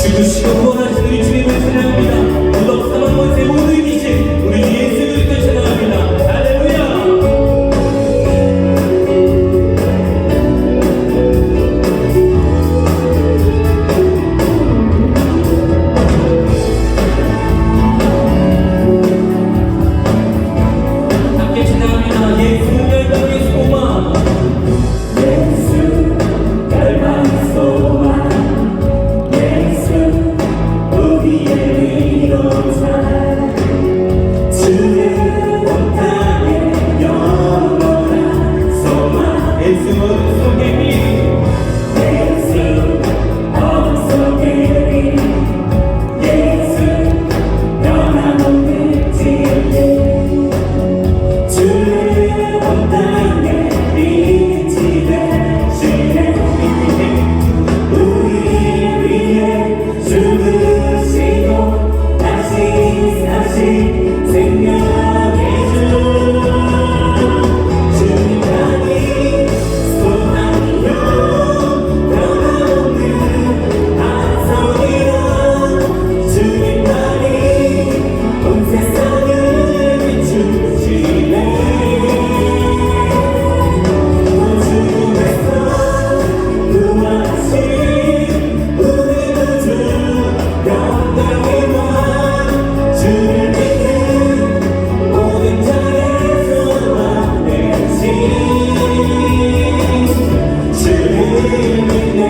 죽으시고 부활하신 우리 주님을 찬양합니다. 무덤 곳에 모두 이기신 우리 예수 그리스도 찬양합니다. 할렐루야. 함께 찬양합니다. 예수 열방의 소망. 예수 열방의 소망, 예수 우리의 위로자, 주의 온 땅에 영원한 소망. 예수 어둠 속의 빛. 예수 어둠 속의 빛, 예수 변함없는 진리, 주의 온 땅에 빛이 되시네. 우리 위해 죽으시고 다시 사신 생명의 주, 주님만이 소망이요 변함없는 반석이라, 주님만이 온 세상을 비추시네. 죽음에서 부활하신 우리 구주, 영광의 왕, 주를 믿는 모든 자의 소망 되신 주를 믿네.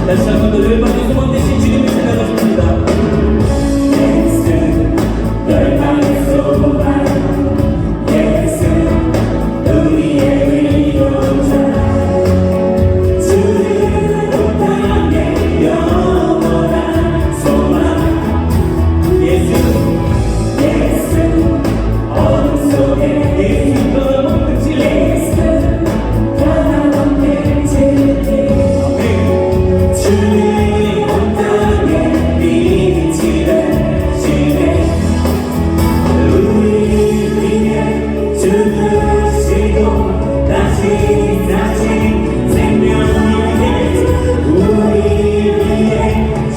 다시 한번 더 열방의 소망 되신 주님을 찬양하십니다. 예수 열방의 소망, 예수 우리의 위로자, 주의 온 땅에 영원한 소망. 예수 예수 어둠 속에 예수 변함없는 진리. 예수 변함없는 진리, 주의 온 땅에 빛이 되시네. 우리 위해 죽으시고 다시 사신 생명의 주, 우리 위해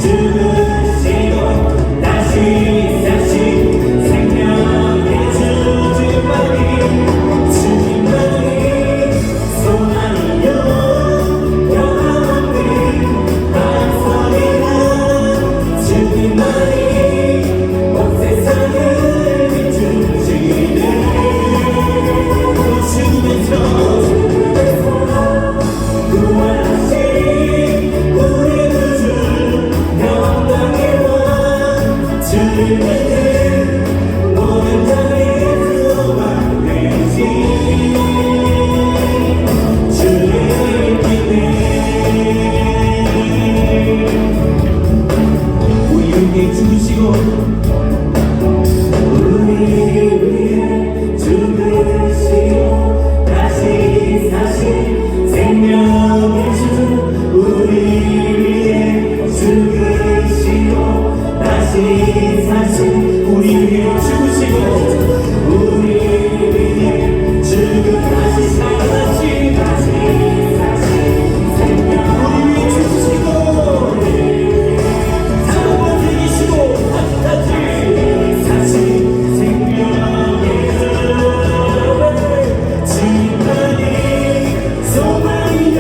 죽으시고 다시 사신 생명의 주, 주님만이 소망이요 변함없는 반석이라, 주님만이 온 세상을 비추시네. 죽음에서 부활하신 우리 구주, 영광의 왕, 주를 믿는 모든 자의 소망 되신 주를 믿네. 우리 위해 죽으시고 우리 위해 죽으시고 다시 사신 생명의 주, 우리 위해 죽으시고 다시 사신, 우리 위해 죽으시고 우리 위해 죽으시고 다시 사신 생명, 우리 위해 죽으시고 사랑을 이기시고 다시 사신 생명의 주, 주님만이 소망이요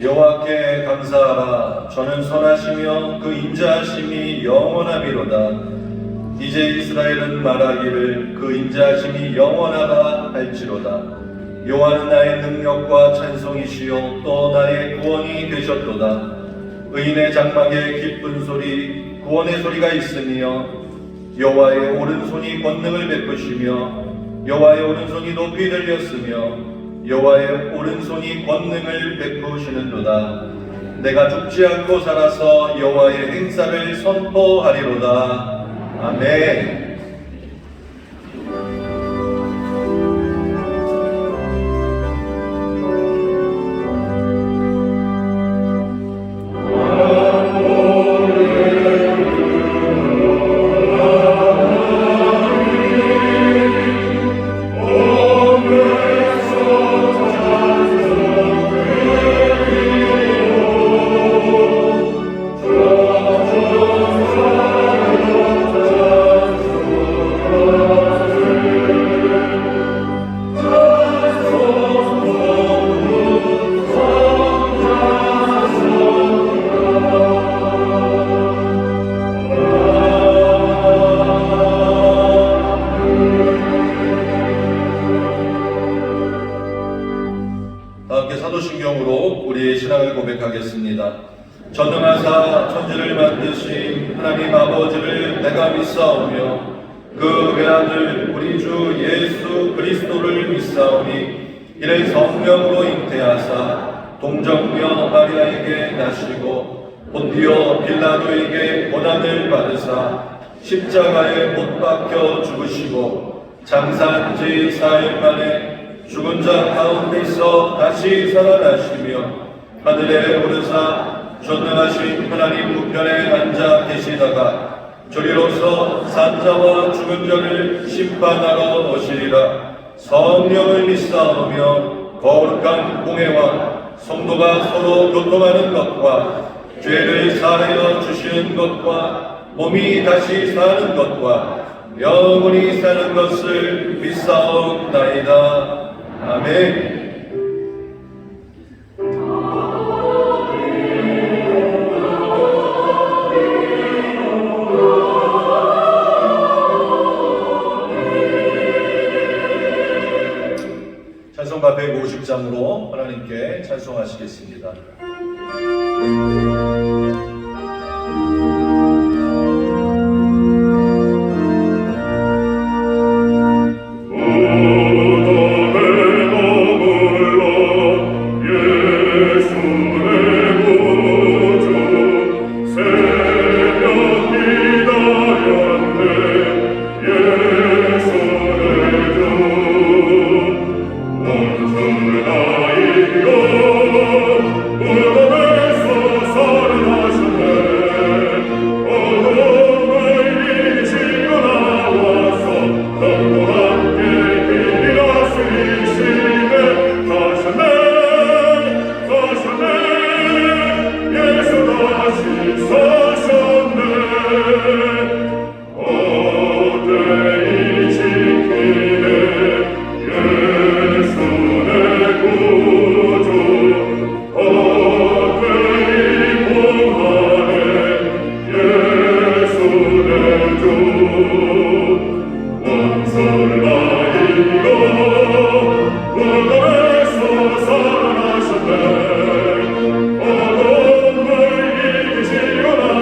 여호와께 감사하라. 저는 선하시며 그 인자하심이 영원하미로다. 이제 이스라엘은 말하기를 그 인자하심이 영원하다 할지로다. 여호와는 나의 능력과 찬송이시요 또 나의 구원이 되셨도다. 의인의 장막에 기쁜 소리 구원의 소리가 있으며 여호와의 오른손이 권능을 베푸시며 여호와의 오른손이 높이 들렸으며 여호와의 오른손이 권능을 베푸시는도다. 내가 죽지 않고 살아서 여호와의 행사를 선포하리로다. 아멘. 함께 사도신경으로 우리의 신앙을 고백하겠습니다. 전능하사 천지를 만드신 하나님 아버지를 내가 믿사오며 그 외아들 우리 주 예수 그리스도를 믿사오니 이를 성령으로 잉태하사 동정녀 마리아에게 나시고 본디오 빌라도에게 고난을 받으사 십자가에 못 박혀 죽으시고 장사한 지 4일 만에 죽은 자 가운데서 다시 살아나시며 하늘에 오르사 전능하신 하나님 우편에 앉아 계시다가 저리로서 산자와 죽은 자를 심판하러 오시리라. 성령을 믿사오며 거룩한 공회와 성도가 서로 교통하는 것과 죄를 사하여 주시는 것과 몸이 다시 사는 것과 영원히 사는 것을 믿사옵나이다. 아멘. 찬송가 150장으로 하나님께 찬송하시겠습니다. 살아나셨네. 어둠을 이기시거나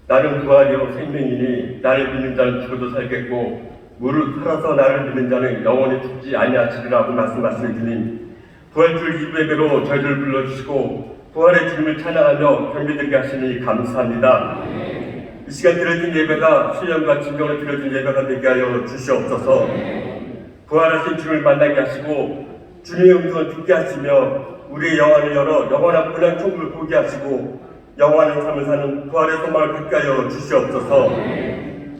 나는 부활이요 생명이니 나를 믿는 자는 죽어도 살겠고 무릇 살아서 나를 믿는 자는 영원히 죽지 아니하시리라고 말씀하시는 주님, 부활절 이브에게로 저희를 불러주시고 부활의 주님을 찬양하며 경배드리게 하시니 감사합니다. 이 시간 드려진 예배가 신령과 진정으로 드려진 예배가 되게 하여 주시옵소서. 부활하신 주님을 만나게 하시고 주님의 음성을 듣게 하시며 우리의 영안을 열어 영원한 고난 천국을 보게 하시고 영원한 삶을 사는 부활의 소망을 갖게 하여 주시옵소서.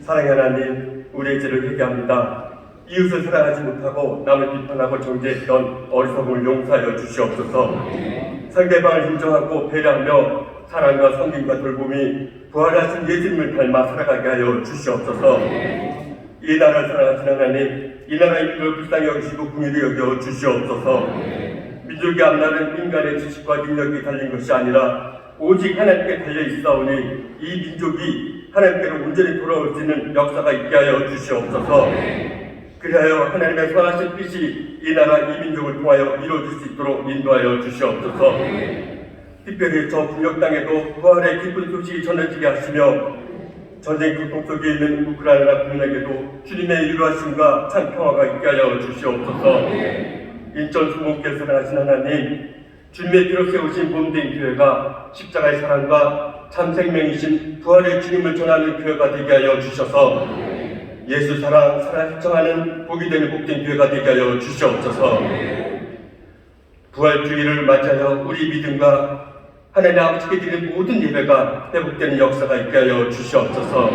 사랑의 하나님, 우리의 죄를 회개합니다. 이웃을 사랑하지 못하고 남을 비판하고 정죄했던 어리석음을 용서하여 주시옵소서. 상대방을 인정하고 배려하며 사랑과 섬김과 돌봄이 부활하신 예수님을 닮아 살아가게 하여 주시옵소서. 이 나라를 사랑하신 하나님, 이 나라의 민족을 불쌍히 여기시고 긍휼히 여겨 주시옵소서. 민족의 앞날은 인간의 지식과 능력이 달린 것이 아니라 오직 하나님께 달려 있사오니 이 민족이 하나님께로 온전히 돌아올 수 있는 역사가 있게 하여 주시옵소서. 그리하여 하나님의 선하신 뜻이 이 나라 이 민족을 통하여 이루어질 수 있도록 인도하여 주시옵소서. 특별히 저 북녘 땅에도 부활의 기쁜 소식이 전해지게 하시며 전쟁 고통 속에 있는 우크라이나 국민에게도 주님의 유로하심과 참 평화가 있게 하여 주시옵소서. 인천 수목교회 사랑하신 하나님, 주님의 피로 세우신 몸된 교회가 십자가의 사랑과 참 생명이신 부활의 주님을 전하는 교회가 되게 하여 주셔서 예수 사랑 실천하는 복이 되는 복된 교회가 되게 하여 주시옵소서. 부활주의를 맞이하여 우리 믿음과 하나님 아버지께 드리는 모든 예배가 회복되는 역사가 있게 하여 주시옵소서.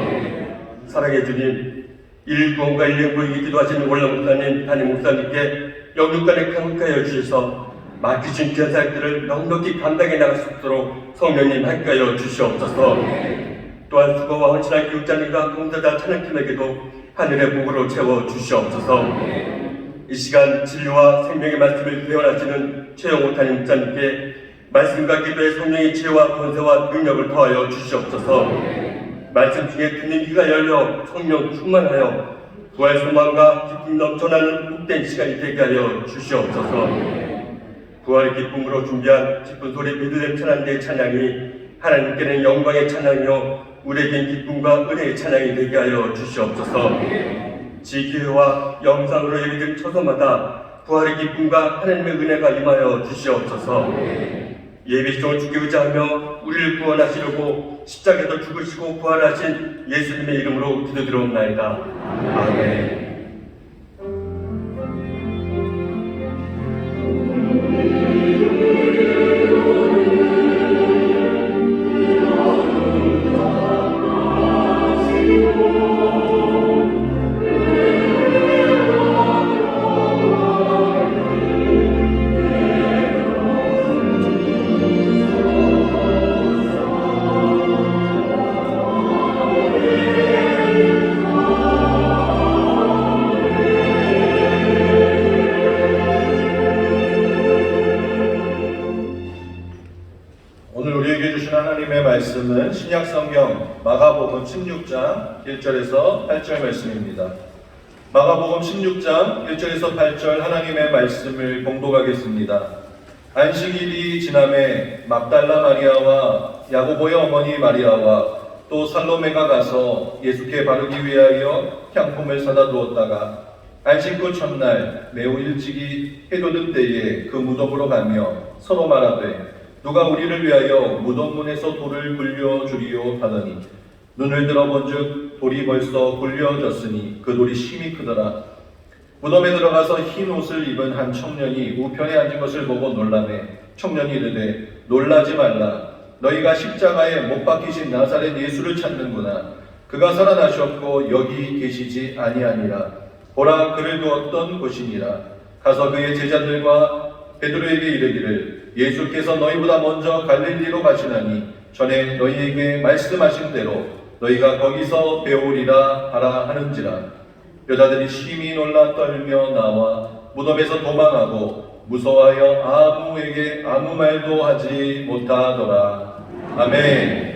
사랑의 주님, 119원과 119에게 기도하시는 원로 목사님, 담임 목사님께 영육간에 강력하여 주셔서 맡기신 귀한 사역들을 넉넉히 감당해 나갈 수 있도록 성령님 함께 하여 주시옵소서. 또한 수고와 헌신한 교육자님과 봉사자 찬양팀에게도 하늘의 복으로 채워 주시옵소서. 이 시간 진리와 생명의 말씀을 대원하시는 최영호 담임 목사님께 말씀과 기도의 성령의 지혜와 권세와 능력을 더하여 주시옵소서. 말씀 중에 듣는 귀가 열려 성령 충만하여 부활 소망과 기쁨 넘쳐나는 복된 시간이 되게 하여 주시옵소서. 부활의 기쁨으로 준비한 기쁜 소리 베들레헴 찬양대의 찬양이 하나님께는 영광의 찬양이요 우리에겐 기쁨과 은혜의 찬양이 되게 하여 주시옵소서. 지교회와 영상으로 예배드린 처소마다 부활의 기쁨과 하나님의 은혜가 임하여 주시옵소서. 예배 시종을 주께 의지하며 우리를 구원하시려고 십자가에서 죽으시고 부활하신 예수님의 이름으로 기도드리옵나이다. 아멘. 말씀은 신약성경 마가복음 16장 1절에서 8절 말씀입니다. 마가복음 16장 1절에서 8절 하나님의 말씀을 봉독하겠습니다. 안식일이 지남에 막달라 마리아와 야고보의 어머니 마리아와 또 살로메가 가서 예수께 바르기 위하여 향품을 사다 두었다가 안식 후 첫날 매우 일찍이 해돋은 때에 그 무덤으로 가며 서로 말하되 누가 우리를 위하여 무덤문에서 돌을 굴려주리요 하더니 눈을 들어본즉 돌이 벌써 굴려졌으니 그 돌이 심히 크더라. 무덤에 들어가서 흰 옷을 입은 한 청년이 우편에 앉은 것을 보고 놀라매 청년이 이르되 놀라지 말라. 너희가 십자가에 못 박히신 나사렛 예수를 찾는구나. 그가 살아나셨고 여기 계시지 아니하니라. 보라 그를 두었던 곳이니라. 가서 그의 제자들과 베드로에게 이르기를 예수께서 너희보다 먼저 갈릴리로 가시나니 전에 너희에게 말씀하신 대로 너희가 거기서 배우리라 하라 하는지라. 여자들이 심히 놀라 떨며 나와 무덤에서 도망하고 무서워하여 아무에게 아무 말도 하지 못하더라. 아멘. 아멘.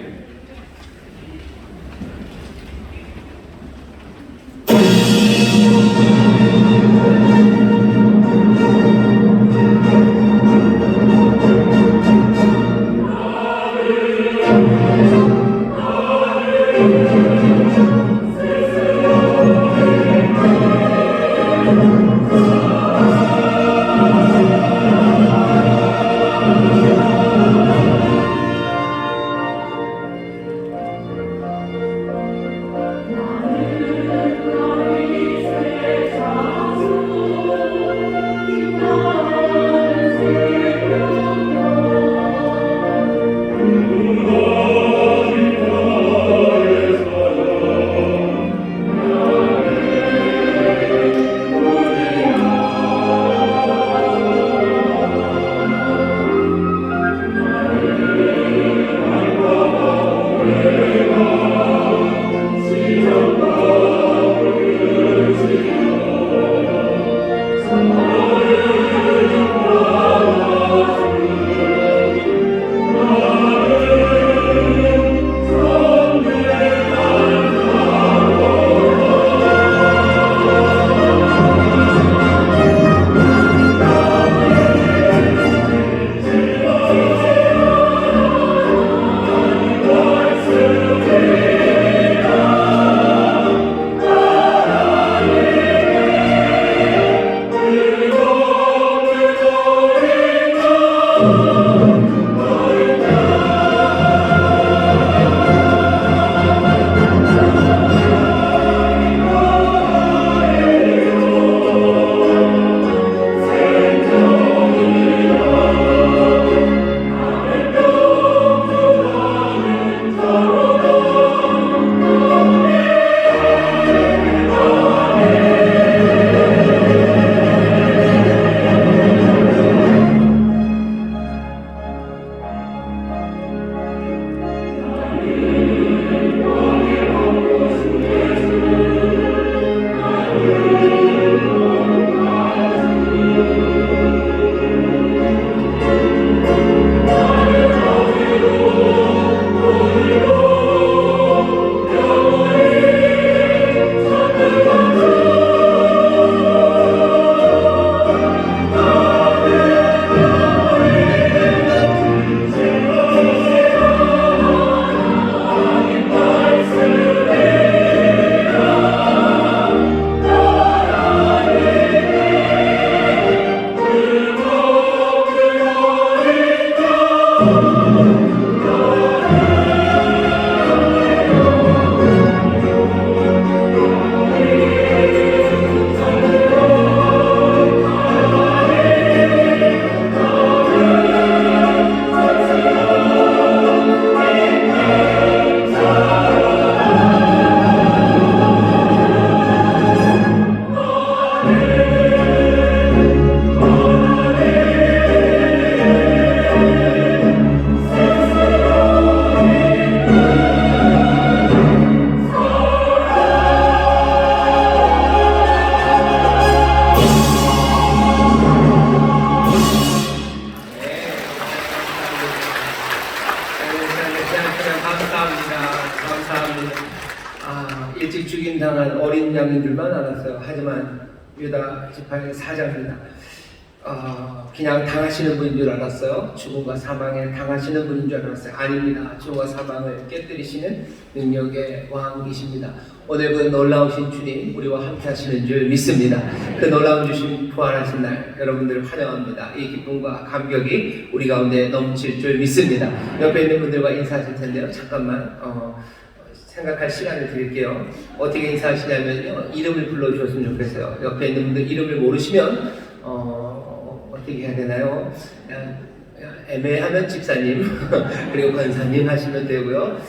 감사합니다. 일찍 죽임당한 어린 양들만 알았어요. 하지만 유다 지파의 사장입니다. 그냥 당하시는 분인 줄 알았어요. 죽음과 사망에 당하시는 분인 줄 알았어요. 아닙니다. 죽음과 사망을 깨뜨리시는 능력의 왕이십니다. 오늘 그 놀라우신 주님 우리와 함께 하시는 줄 믿습니다. 그 놀라운 주신 부활하신 날 여러분들을 환영합니다. 이 기쁨과 감격이 우리 가운데 넘칠 줄 믿습니다. 옆에 있는 분들과 인사하실 텐데요. 잠깐만 생각할 시간을 드릴게요. 어떻게 인사하시냐면요. 이름을 불러주셨으면 좋겠어요. 옆에 있는 분들 이름을 모르시면 어떻게 해야 되나요? 애매하면 집사님 그리고 권사님 하시면 되고요.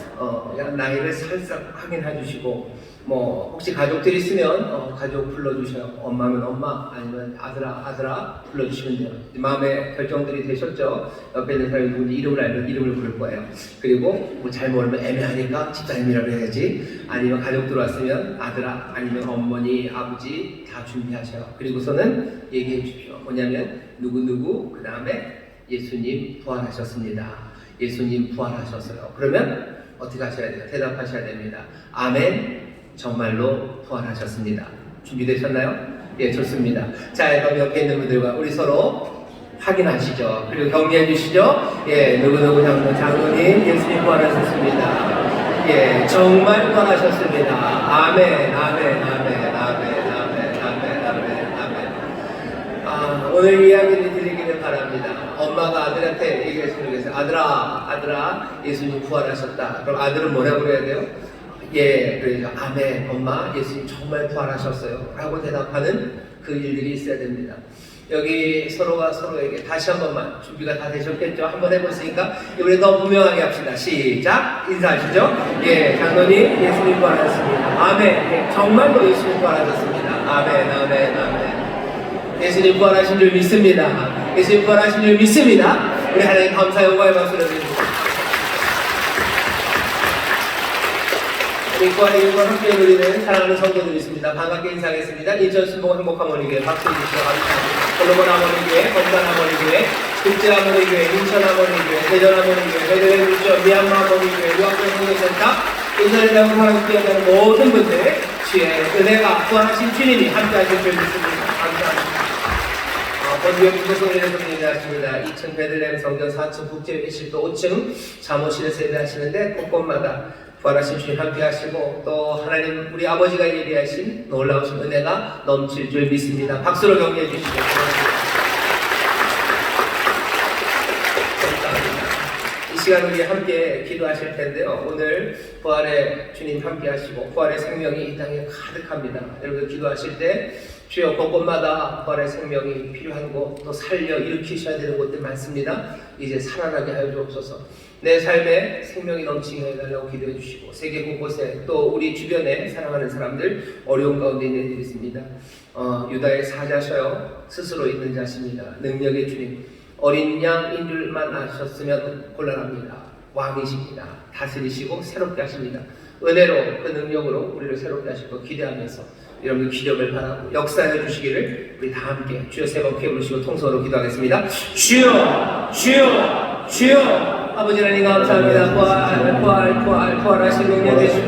나이를 살짝 확인해 주시고 혹시 가족들이 있으면 가족 불러주셔요. 엄마면 엄마 아니면 아들아 불러주시면 돼요. 마음의 결정들이 되셨죠? 옆에 있는 사람이 누군지 이름을 알면 이름을 부를 거예요. 그리고 잘 모르면 애매하니까 집사님이라고 해야지. 아니면 가족 들어왔으면 아들아 아니면 어머니 아버지 다 준비하셔요. 그리고서는 얘기해 주십시오. 뭐냐면 누구누구 그 다음에 예수님 부활하셨습니다. 예수님 부활하셨어요. 그러면 어떻게 하셔야 돼요? 대답하셔야 됩니다. 아멘. 정말로 부활하셨습니다. 준비되셨나요? 예, 좋습니다. 자, 그럼 옆에 있는 분들과 우리 서로 확인하시죠. 그리고 격려해 주시죠. 예, 누구누구 장로님 예수님 부활하셨습니다. 예, 정말 부활하셨습니다. 아멘, 아멘, 아멘, 아멘, 아멘, 아멘, 아멘, 아멘. 오늘 이야기를 드리기를 바랍니다. 엄마가 아들한테 얘기했으면 좋겠어요. 아들아, 예수님 부활하셨다. 그럼 아들은 뭐라고 그래야 돼요? 예, 그러니까 아멘, 엄마, 예수님 정말 부활하셨어요. 라고 대답하는 그 일들이 있어야 됩니다. 여기 서로가 서로에게 다시 한 번만 준비가 다 되셨겠죠? 한번 해보시니까 이번에 더 분명하게 합시다. 시작! 인사하시죠? 예, 장로님, 예수님 부활하셨습니다. 아멘, 예, 정말로 예수님 부활하셨습니다. 아멘, 아멘, 아멘. 예수님 부활하신 줄 믿습니다. 예수님 부활하신 줄 믿습니다. 우리 하나님 감사 영광의 박수를 드립니다. 우리 부활의 일과 함께 누리는 사랑하는 성도들이 있습니다. 반갑게 인사하겠습니다. 인천 신봉 행복한 어머니교회 박수 주시고 감사합니다. 솔로몬 어머니교회, 건강 어머니교회, 국제 어머니교회, 인천 어머니교회, 대전 어머니교회, 베들레헴 유치원, 미얀마 어머니교회, 유학교 선교센터, 인천에 대한 사랑을 기억하는 모든 분들 주의 은혜가 부활하신 주님이 함께하실 줄 믿습니다. 감사합니다. 본교회 국제성전에서 예배하십니다. 2층 베들레헴 성전, 4층 국제회실도 5층 사무실에서 예배하시는데 곳곳마다 부활하신 주님 함께 하시고 또 하나님 우리 아버지가 예비하신 놀라우신 은혜가 넘칠 줄 믿습니다. 박수로 격려해 주시죠. 감사합니다. 이 시간 우리 함께 기도하실 텐데요. 오늘 부활의 주님 함께 하시고 부활의 생명이 이 땅에 가득합니다. 여러분 기도하실 때 주여 곳곳마다 부활의 생명이 필요한 곳 또 살려 일으키셔야 되는 곳들 많습니다. 이제 살아나게 하여 주옵소서. 내 삶에 생명이 넘치게 해달라고 기도해 주시고 세계 곳곳에 또 우리 주변에 사랑하는 사람들 어려운 가운데 있는 일이 있습니다. 유다의 사자셔요 스스로 있는 자십니다. 능력의 주님 어린 양인 줄만 아셨으면 곤란합니다. 왕이십니다. 다스리시고 새롭게 하십니다. 은혜로 그 능력으로 우리를 새롭게 하실 것 기대하면서 여러분 기적을 바라고 역사해 주시기를 우리 다 함께 주여 세 번 크게 부르시고 통성으로 기도하겠습니다. 주여 주여 주여 아버지 하나님 감사합니다. 부활하신 능력의 주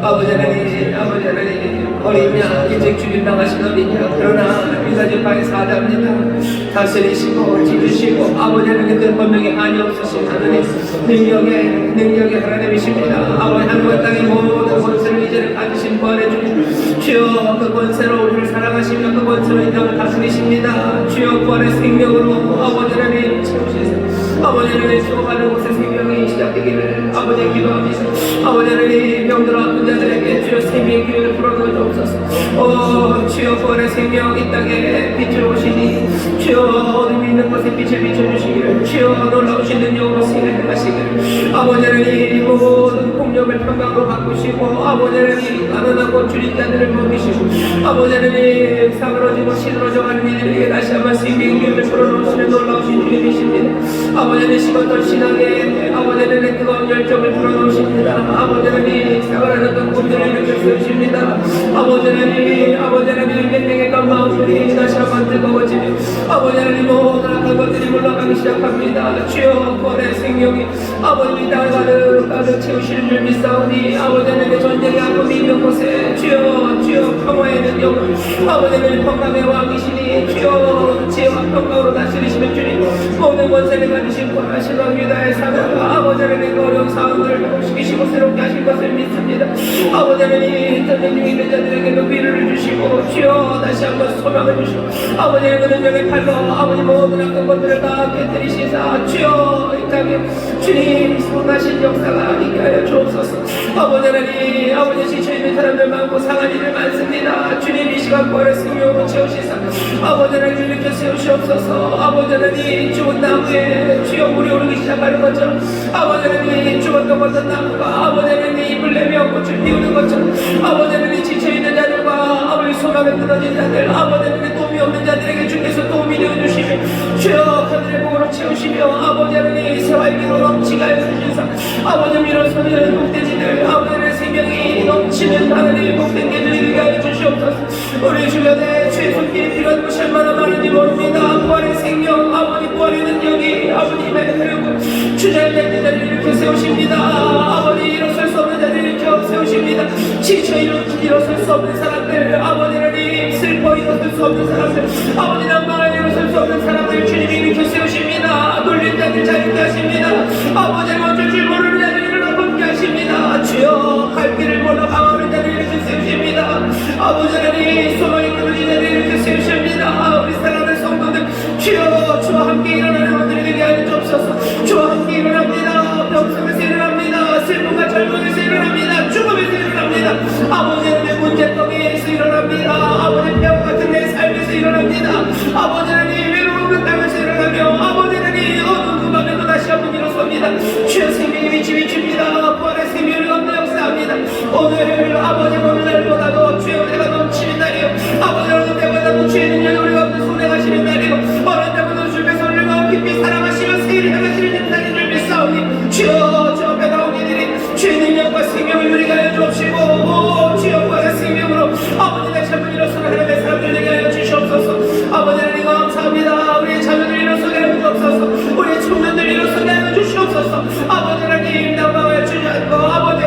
아버지 하나님 어린 양 일찍 죽임당하신 어린 양 그러나 유다 지파의 사자입니다. 다스리시고 지으시고 아버지 하나님 그 권명이 한이 없으신 하나님 능력의 하나님이십니다. 아버지 하늘과 땅의 모든 권세를 이제는 가지신 부활의 주 주여 그 권세로 우리를 사랑하시며 그 권세로 이 땅을 다스리십니다. 주여 부활의 생명으로 아버지 하나님 채우시옵소서. 아버지 하나님 수고하는 곳에 생명이 시작되기를 아버지 기도합니다. 아버지 하나님 병들어 아픈 자들에게 주여 생명의 기운을 불어넣어 주옵소서. 주여 부활의 생명 이 땅에 빛으로 오시니 주여 어둠이 있는 곳에 빛을 비춰주시기를 주여 놀라우신 능력으로 승리하시기를 아버지 하나님 모든 폭력을 평강으로 바꾸시고 아버지 하나님 가난하고 줄인 자들을 먹이시고 아버지 하나님 사그러지고 시들어져가는 이들에게 다시 한번 생명의 기운을 불어넣으시는 놀라우신 주님이십니다. 아버지 하나님 식었던 신앙에 아버지 하나님 뜨거운 열정을 불어넣으십니다. 아버지 하나님 사그라졌던 꿈들을 일으켜 세우십니다. 아버지 하나님 맹맹했던 마음들이 다시 한번 뜨거워지며 아버지 하나님 모든 악한 것들이 물러가기 시작합니다. 주여 부활의 생명이 아버지 땅을 가득 채우시는 줄 믿사오니 아버지 하나님의 전쟁의 아픔이 있는 곳에 주여 평화의 능력을 아버지 하나님 평강의 왕이시니 주여 지혜와 평강으로 다스리시는 주님 모든 권세를 가지신 부활하신 왕 유다의 사명과 아버지 하나님의 어려운 상황들을 회복시키시고 새롭게 하실 것을 믿습니다. 아버지 하나님 전쟁 중에 있는 자들에게도 위로를 주시고 주여 다시 한번 소망을 주시고 아버지 하나님의 능력의 팔로 아버지 모든 악한 것들을 다 깨뜨리시사 주여 이 땅에 주님 선하신 역사가 있게 하여 주옵소서. 아버지 하나님 아버지 지쳐있는 사람들 많고 상한 일들 많습니다. 주님 이 시간 부활의 생명으로 채우시사 아버지 하나님 일으켜 세우시옵소서. 아버지 하나님 죽은 나무에 주여 물이 오르기 시작하는 것처럼 아버지 하나님 죽었던 것은 나무가 아버지 하나님 입을 내며 꽃을 피우는 것처럼 아버지 하나님 지쳐있는 자들과 아버지 소망에 끊어진 자들 아버지 하나님 도움이 없는 자들에게 주께서 도움이 되어주시며 주여 하늘의 복으로 채우시며 아버지 하나님 세활기로 넘치게 하여 주시사 아버지 밀어서는 복된이들 아버지 하나님의 생명이 넘치는 하나님의 복된 계절이 되게 하여 주시옵소서. 우리 주변에 주의 손길이 필요한 곳이 얼마나 많은지 모릅니다. 부활의 생명 아버지 부활의 능력이 아버님의 그리고 주저앉은 자들을 일으켜 세우십니다. 아버지 일어설 수 없는 자들을 일으켜 세우십니다. 지쳐 일어설 수 없는 사람들 아버지 하나님 슬퍼 일어설 수 없는 사람들 아버지 난망을 일어설 수 없는 사람들 주님이 일으켜 세우십니다. 놀린 자들 자유케 하십니다. 아버지 어쩔 줄 모르는 자들 일어나 걷게 하십니다. 주여 갈 길을 몰라 방황하는 자들 일으켜 세우십니다. 아버지 하나님 소망이 끊어진 자들 일으켜 세우십니다. 우리 사랑하는 성도들 주여 주와 함께 일어나는 것들이 되게 하여 주옵소서. 주와 함께 일어납니다. 병성에서 일어납니다. 슬픔과 절망에서 일어납니다. 죽음에서 일어납니다. 아버지 하나님의 문제거리에서 일어납니다. 아버지 병 같은 내 삶에서 일어납니다. 아버지 하나님 외로움의 땅에서 일어나며 아버지 하나님 어두운 그 밤에도 다시 한번 일어섭니다. 주여 생명의 빛이 비춥니다. 부활의 생명을 얻는 역사합니다. 오늘 아버지 오늘 날보다도 주여 은혜가 넘치는 날이요 아버지 어느 때보다도 주의 능력이 우리 가운데 손해가시는 날이고 어느 때보다도 주께서 우리를 마음 깊이 사랑하시며 세일을 행하시는 날인 줄 믿사오니 주여 저 배다운 이들이 주의 능력과 생명을 누리게 하여 주옵시고 주여 부활의 생명으로 아버지 다시 한번 일어서는 하나님의 사람들 되게 하여 주시옵소서. 아버지 하나님 감사합니다. 우리의 자녀들 일어서게 하여 주옵소서. 우리의 청년들 일어서게 하여 주시옵소서. 아버지 하나님 난방하여 주지 않고 아버지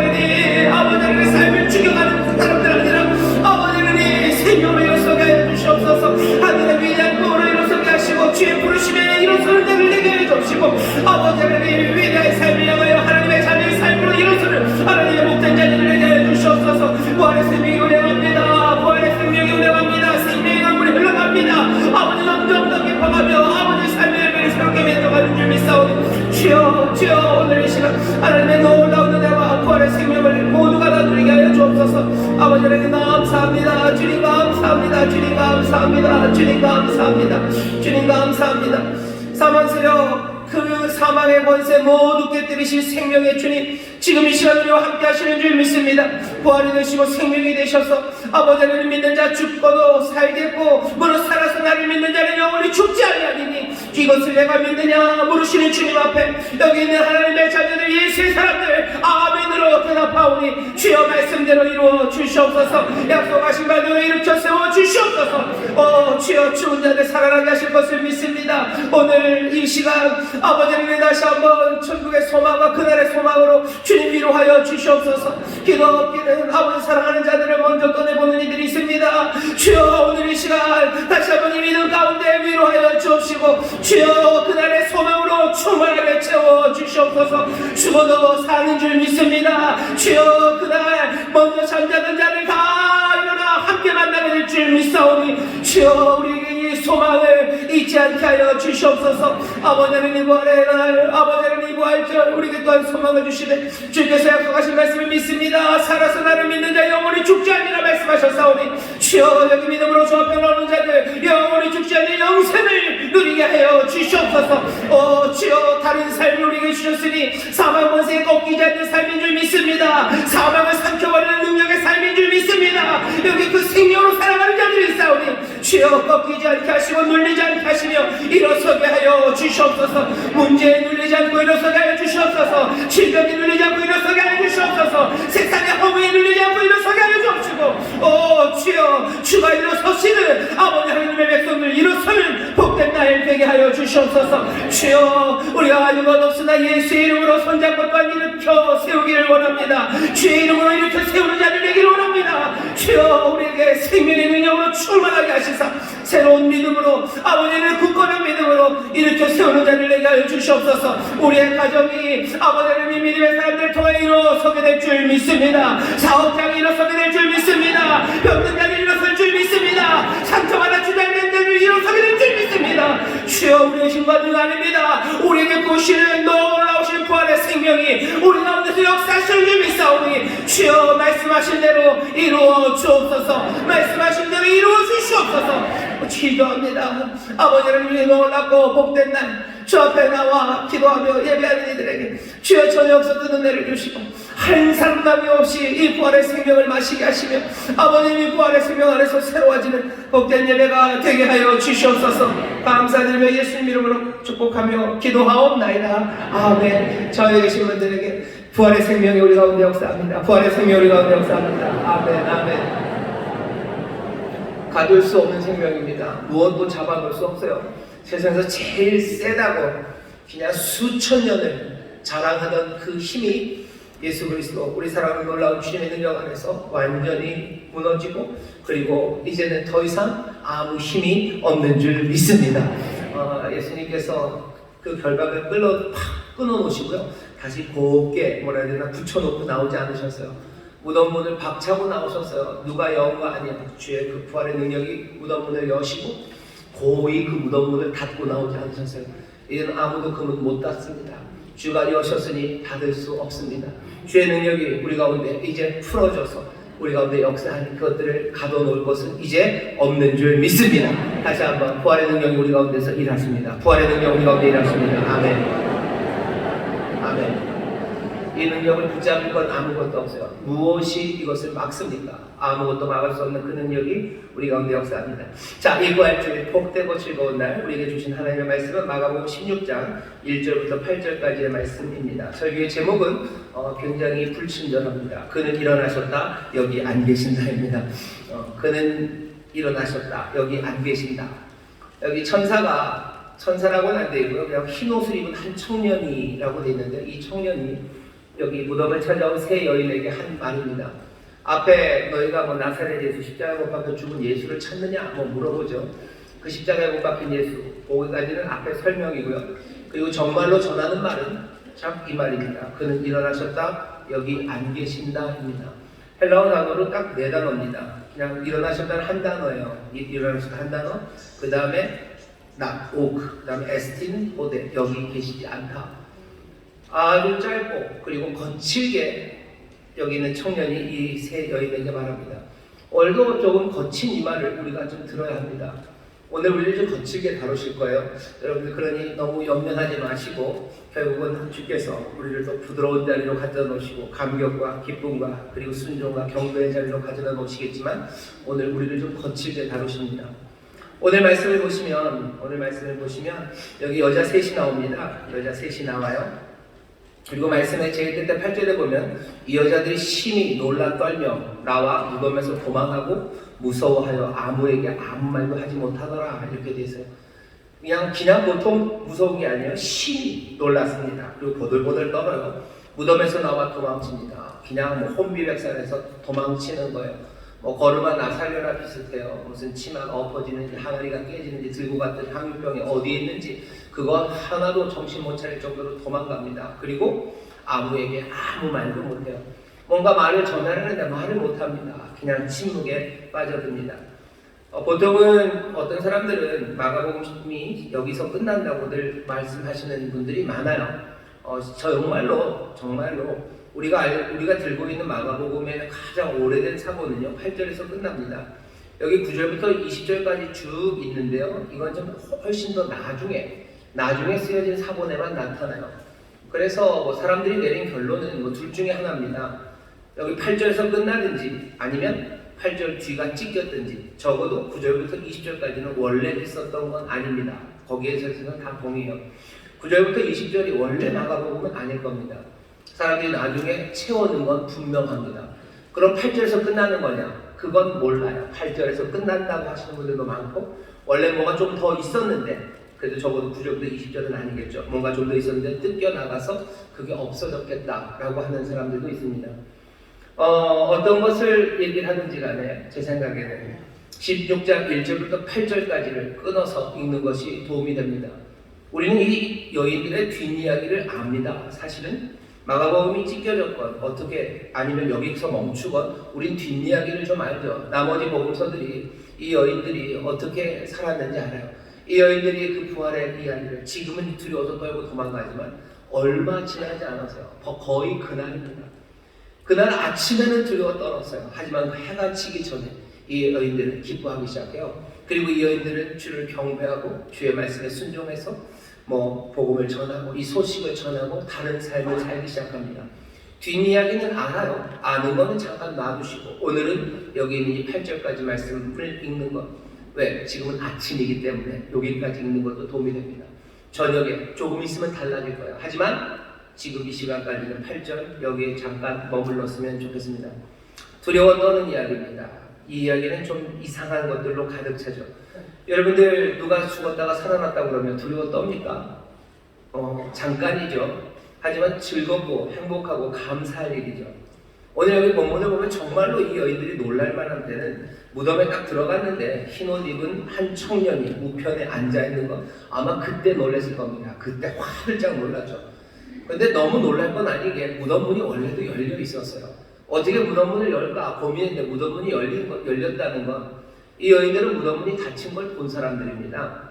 하나님의 삶을 죽여가는 사람들 아니라 아버지 하나님 생명으로 일어서게 하여 주시옵소서. 하늘의 위대한 꿈으로 일어서게 하시고 주의 부르심에 일어서는 자를 내게 하여 주옵시고 아버지 하나님 위대한 삶을 향하여 하나님의 자녀의 삶으로 일어서는 하나님의 목된 자녀를 내게 하여 주시옵소서. 부활의 생명이 운행합니다. 부활의 생명이 운행합니다. 생명의 강물이 흘러갑니다. 아버지 점점 깊어가며 아버지 삶의 열매를 새롭게 맺어가는 줄 믿사오니 주여 오늘 이 시간 하나님의 놀라운 은혜와 부활의 생명을 모두가 다 누리게 하여 주옵소서. 아버지 하나님 감사합니다. 주님 감사합니다. 주님 감사합니다. 주님 감사합니다. 주님 감사합니다. 사망스러워 그 사망의 권세 모두 깨뜨리신 생명의 주님 지금 이 시간 우리와 함께 하시는 줄 믿습니다. 부활이 되시고 생명이 되셔서 아버지 하나님 믿는 자 죽고도 살겠고 무릇 살아서 나를 믿는 자는 영원히 죽지 아니하리니 이것을 내가 믿느냐 물으시는 주님 앞에 여기 있는 하나님의 자녀들 예수의 사람들 아멘으로 대답하오니 주여 말씀대로 이루어 주시옵소서. 약속하신 바대로 일으켜 세워 주시옵소서. 주여 죽은 자들 살아나게 하실 것을 믿습니다. 오늘 이 시간 아버지 하나님 다시 한번 천국의 소망과 그날의 소망으로 주님 위로하여 주시옵소서. 기도하기는 아버지 사랑하는 자들을 먼저 떠내보는 이들이 있습니다. 주여 오늘 이 시간 다시 한번 이 믿음 가운데 위로하여 주옵시고 주여 그날의 소망으로 충만하게 채워 주시옵소서. 죽어도 사는 줄 믿습니다. 주여 그날 먼저 잠자던 자를 다 일어나 함께 만나게 될 줄 믿사오니 주여 우리에게 아버지 소망을 잊지 않게 하여 주시옵소서. 아버지 하나님 부활의 날, 아버지 하나님 부활절 우리에게 또한 소망을 주시되 주께서 약속하신 말씀을 믿습니다. 살아서 나를 믿는 자 영원히 죽지 않으리라 말씀하셨사오니 주여 여기 믿음으로 주 앞에 나오는 자들 영원히 죽지 않는 영생을 누리게 하여 주시옵소서. 주여 다른 삶을 우리에게 주셨으니 사망 권세에 꺾이지 않는 삶인 줄 믿습니다. 사망을 삼켜버리는 능력의 삶인 줄 믿습니다. 여기 그 생명으로 살아가는 자들이 있사오니 주여 꺾이지 않게 하시고 눌리지 않게 하시며 일어서게 하여 주시옵소서. 문제에 눌리지 않고 일어서게 하여 주시옵소서. 질병에 눌리지 않고 일어서게 하여 주시옵소서. 세상의 허무에 눌리지 않고 일어서게 하여 주옵시고 주여 주가 일어서시는 아버지 하나님의 백성들 일어서는 복된 날 되게 하여 주시옵소서. 주여 우리가 아는 것 없으나 예수의 이름으로 손잡고 또한 일으켜 세우기를 원합니다. 주의 이름으로 일으켜 세우는 자들 되기를 원합니다. 주여 우리에게 생명의 능력으로 충만하게 하시사 새로운 믿음으로 아버지를 굳건한 믿음으로 일으켜 세우는 자들 되게 하여 주시옵소서. 우리의 가정이 아버지 하나님 믿음의 사람들을 통해 일어서게 될 줄 믿습니다. 사업장이 일어서게 될 줄 믿습니다. 병든 자들이 일어설 줄 믿습니다. 상처받아 주장된 자들이 일어서게 될 줄 믿습니다. 주여 우리의 신과 중 아닙니다. 우리에게 부으시는 놀라우신 부활의 생명이 우리 가운데서 역사하시는 줄 믿사오니 주여 말씀하신 대로 이루어 주옵소서. 말씀하신 대로 이루어 주시옵소서. 기도합니다. 아버지 하나님의 놀랍고 복된 날 주 앞에 나와 기도하며 예배하는 이들에게 주여 저녁서 뜨는 내를 주시고 한 사람남이 없이 이 부활의 생명을 마시게 하시며 아버님이 부활의 생명 안에서 새로워지는 복된 예배가 되게 하여 주시옵소서. 감사드리며 예수님 이름으로 축복하며 기도하옵나이다. 아멘. 저에 계신 분들에게 부활의 생명이 우리 가운데 역사합니다. 부활의 생명이 우리 가운데 역사합니다. 아멘. 아멘. 가둘 수 없는 생명입니다. 무엇도 잡아놓을 수 없어요. 세상에서 제일 세다고 그냥 수천 년을 자랑하던 그 힘이 예수 그리스도 우리 사랑하는 놀라운 주님의 능력 안에서 완전히 무너지고 그리고 이제는 더 이상 아무 힘이 없는 줄 믿습니다. 예수님께서 그 결박을 팍 끊어놓으시고요. 다시 곱게 뭐라 해야 되나 붙여놓고 나오지 않으셨어요. 무덤 문을 박차고 나오셨어요. 누가 여호가 아니야. 주의 그 부활의 능력이 무덤 문을 여시고 고이 그 무덤 문을 닫고 나오지 않으셨어요. 이제는 아무도 그 문 못 닫습니다. 주가 여셨으니 닫을 수 없습니다. 주의 능력이 우리 가운데 이제 풀어져서 우리 가운데 역사하는 그것들을 가둬놓을 것은 이제 없는 줄 믿습니다. 다시 한번 부활의 능력이 우리 가운데서 일하십니다. 부활의 능력이 우리 가운데 일하십니다. 아멘. 아멘. 이 능력을 붙잡을 건 아무것도 없어요. 무엇이 이것을 막습니까? 아무것도 막을 수 없는 그 능력이 우리 가운데 역사합니다. 자, 이 부활주일 복되고 즐거운 날 우리에게 주신 하나님의 말씀은 마가복음 16장 1절부터 8절까지의 말씀입니다. 설교의 제목은 굉장히 불친절합니다. 그는 일어나셨다, 여기 안 계신다입니다. 그는 일어나셨다, 여기 안 계신다. 여기 천사라고는 안 되어 있고요. 그냥 흰 옷을 입은 한 청년이라고 되어 있는데 이 청년이 여기 무덤을 찾아온 세 여인에게 한 말입니다. 앞에 너희가 뭐 나사렛 예수 십자가에 못 박혀 죽은 예수를 찾느냐 뭐 물어보죠. 그 십자가에 못 박힌 예수 거기까지는 앞에 설명이고요. 그리고 정말로 전하는 말은 참 이 말입니다. 그는 일어나셨다 여기 안 계신다입니다. 헬라어 단어로 딱 네 단어입니다. 그냥 일어나셨다는 한 단어예요. 일어나셨다 한 단어. 그 다음에 그 다음에 에스틴 오데 여기 계시지 않다. 아주 짧고 그리고 거칠게 여기 있는 청년이 이 세 여인에게 말합니다. 오늘도 조금 거친 이 말을 우리가 좀 들어야 합니다. 오늘 우리를 좀 거칠게 다루실 거예요. 여러분들 그러니 너무 염려하지 마시고 결국은 주께서 우리를 또 부드러운 자리로 가져다 놓으시고 감격과 기쁨과 그리고 순종과 경배의 자리로 가져다 놓으시겠지만 오늘 우리를 좀 거칠게 다루십니다. 오늘 말씀을 보시면 여기 여자 셋이 나옵니다. 여자 셋이 나와요. 그리고 말씀의 제일 끝에 8절에 보면 이 여자들이 심히 놀라 떨며 나와 무덤에서 도망하고 무서워하여 아무에게 아무 말도 하지 못하더라 이렇게 돼 있어요. 그냥 보통 무서운 게 아니에요. 심히 놀랐습니다. 그리고 보들보들 떨어요. 무덤에서 나와 도망칩니다. 그냥 혼비백산에서 도망치는 거예요. 걸음아 나 살려라 비슷해요. 무슨 치마가 엎어지는지 항아리가 깨지는지 들고 갔던 향유병이 어디에 있는지 그거 하나도 정신 못 차릴 정도로 도망갑니다. 그리고 아무에게 아무 말도 못해요. 뭔가 말을 전하려는데 말을 못합니다. 그냥 침묵에 빠져듭니다. 보통은 어떤 사람들은 마가복음이 여기서 끝난다고들 말씀하시는 분들이 많아요. 정말로 우리가 들고 있는 마가복음의 가장 오래된 사본은요 8절에서 끝납니다. 여기 9절부터 20절까지 쭉 있는데요. 이건 좀 훨씬 더 나중에 쓰여진 사본에만 나타나요. 그래서 사람들이 내린 결론은 둘 중에 하나입니다. 여기 8절에서 끝나든지 아니면 8절 뒤가 찢겼든지 적어도 9절부터 20절까지는 원래 있었던 건 아닙니다. 거기에 있어서는 다 동의해요. 9절부터 20절이 원래 마가복음은 아닐 겁니다. 사람들이 나중에 채워는 건 분명합니다. 그럼 8절에서 끝나는 거냐? 그건 몰라요. 8절에서 끝난다고 하시는 분들도 많고 원래 뭐가 좀 더 있었는데 그래도 적어도 9절부터 20절은 아니겠죠. 뭔가 좀 더 있었는데 뜯겨나가서 그게 없어졌겠다라고 하는 사람들도 있습니다. 어떤 것을 얘기를 하든지 간에 제 생각에는 16장 1절부터 8절까지를 끊어서 읽는 것이 도움이 됩니다. 우리는 이 여인들의 뒷이야기를 압니다. 사실은 마가복음이 찢겨졌건 어떻게 아니면 여기서 멈추건 우린 뒷이야기를 좀 알죠. 나머지 복음서들이 이 여인들이 어떻게 살았는지 알아요. 이 여인들이 그 부활의 이야기를 지금은 두려워서 떨고 도망가지만 얼마 지나지 않았어요. 거의 그날입니다. 그날 아침에는 두려워 떨었어요. 하지만 해가 지기 전에 이 여인들은 기뻐하기 시작해요. 그리고 이 여인들은 주를 경배하고 주의 말씀에 순종해서 복음을 전하고 이 소식을 전하고 다른 삶을 살기 시작합니다. 뒷이야기는 알아요. 아는 거는 잠깐 놔두시고 오늘은 여기 있는 이 8절까지 말씀을 읽는 것. 왜? 지금은 아침이기 때문에 여기까지 읽는 것도 도움이 됩니다. 저녁에 조금 있으면 달라질 거예요. 하지만 지금 이 시간까지는 8절 여기에 잠깐 머물렀으면 좋겠습니다. 두려워 떠는 이야기입니다. 이 이야기는 좀 이상한 것들로 가득 차죠. 여러분들 누가 죽었다가 살아났다고 그러면 두려워 떱니까? 잠깐이죠. 하지만 즐겁고 행복하고 감사할 일이죠. 오늘 여기 본문을 보면 정말로 이 여인들이 놀랄 만한 데는 무덤에 딱 들어갔는데 흰 옷 입은 한 청년이 우편에 앉아있는 거 아마 그때 놀랐을 겁니다. 그때 화들짝 놀랐죠. 근데 너무 놀랄 건 아니게 무덤문이 원래도 열려 있었어요. 어떻게 무덤문을 열까 고민했는데 무덤문이 열렸다는 건 이 여인들은 무덤문이 닫힌 걸 본 사람들입니다.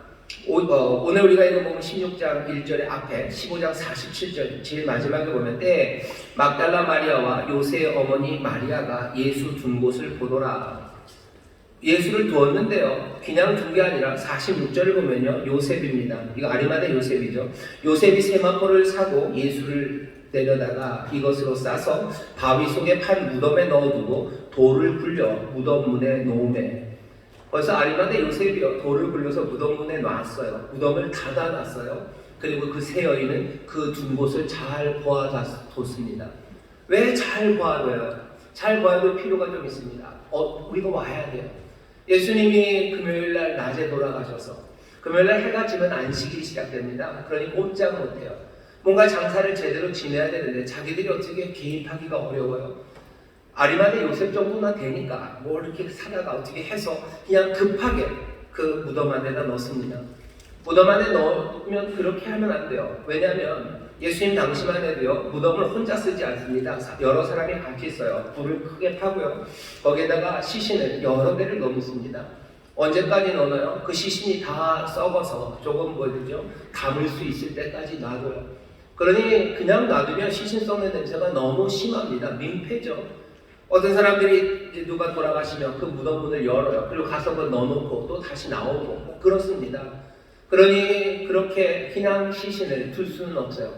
오늘 우리가 읽어보면 16장 1절의 앞에 15장 47절 제일 마지막에 보면 때 막달라 마리아와 요새의 어머니 마리아가 예수 둔 곳을 보더라. 예수를 두었는데요. 그냥 둔 게 아니라 46절을 보면요. 요셉입니다. 이거 아리마대 요셉이죠. 요셉이 세마포를 사고 예수를 내려다가 이것으로 싸서 바위 속에 판 무덤에 넣어두고 돌을 굴려 무덤문에 놓으매. 벌써 아리마대 요셉이요. 돌을 굴려서 무덤문에 놨어요. 무덤을 닫아놨어요. 그리고 그 세 여인은 그 둔 곳을 잘 보아뒀습니다. 왜 잘 보아둬요? 잘 보아둘 필요가 좀 있습니다. 우리가 와야 돼요. 예수님이 금요일날 낮에 돌아가셔서 금요일날 해가 지면 안식일이 시작됩니다. 그러니 꼼짝 못해요. 뭔가 장사를 제대로 지내야 되는데 자기들이 어떻게 개입하기가 어려워요. 아리마대 요셉 정도만 되니까 뭐 이렇게 사다가 어떻게 해서 그냥 급하게 그 무덤 안에다 넣습니다. 무덤 안에 넣으면 그렇게 하면 안 돼요. 왜냐하면 예수님 당시만 해도요 무덤을 혼자 쓰지 않습니다. 여러 사람이 같이 있어요. 불을 크게 타고요. 거기에다가 시신을 여러 배를 넣습니다. 언제까지 넣어요? 그 시신이 다 썩어서 조금 뭐죠? 담을 수 있을 때까지 놔둬요. 그러니 그냥 놔두면 시신 썩는 냄새가 너무 심합니다. 민폐죠. 어떤 사람들이 누가 돌아가시면 그 무덤문을 열어요. 그리고 가서 그걸 넣어놓고 또 다시 나오고 그렇습니다. 그러니 그렇게 그냥 시신을 둘 수는 없어요.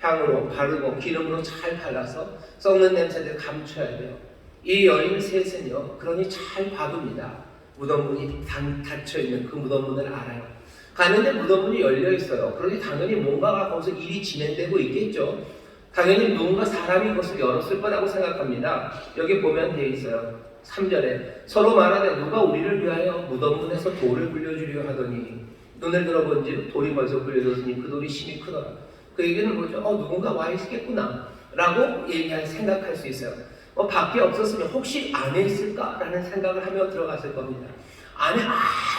향으로 바르고 기름으로 잘 발라서 썩는 냄새를 감춰야 돼요. 이 여인 셋은요. 그러니 잘 봐둡니다. 무덤문이 닫혀있는 그 무덤문을 알아요. 가는데 무덤문이 열려 있어요. 그러니 당연히 뭔가가 거기서 일이 진행되고 있겠죠. 당연히 누군가 사람이 그것을 열었을 거라고 생각합니다. 여기 보면 되어 있어요. 3절에 서로 말하되 누가 우리를 위하여 무덤문에서 돌을 굴려주려 하더니 눈을 들어본지 돌이 벌써 굴려졌으니 그 돌이 심히 크더라. 그 얘기는 뭐죠? 누군가 와 있겠구나 라고 생각할 수 있어요. 밖에 없었으면 혹시 안에 있을까라는 생각을 하며 들어갔을 겁니다. 안에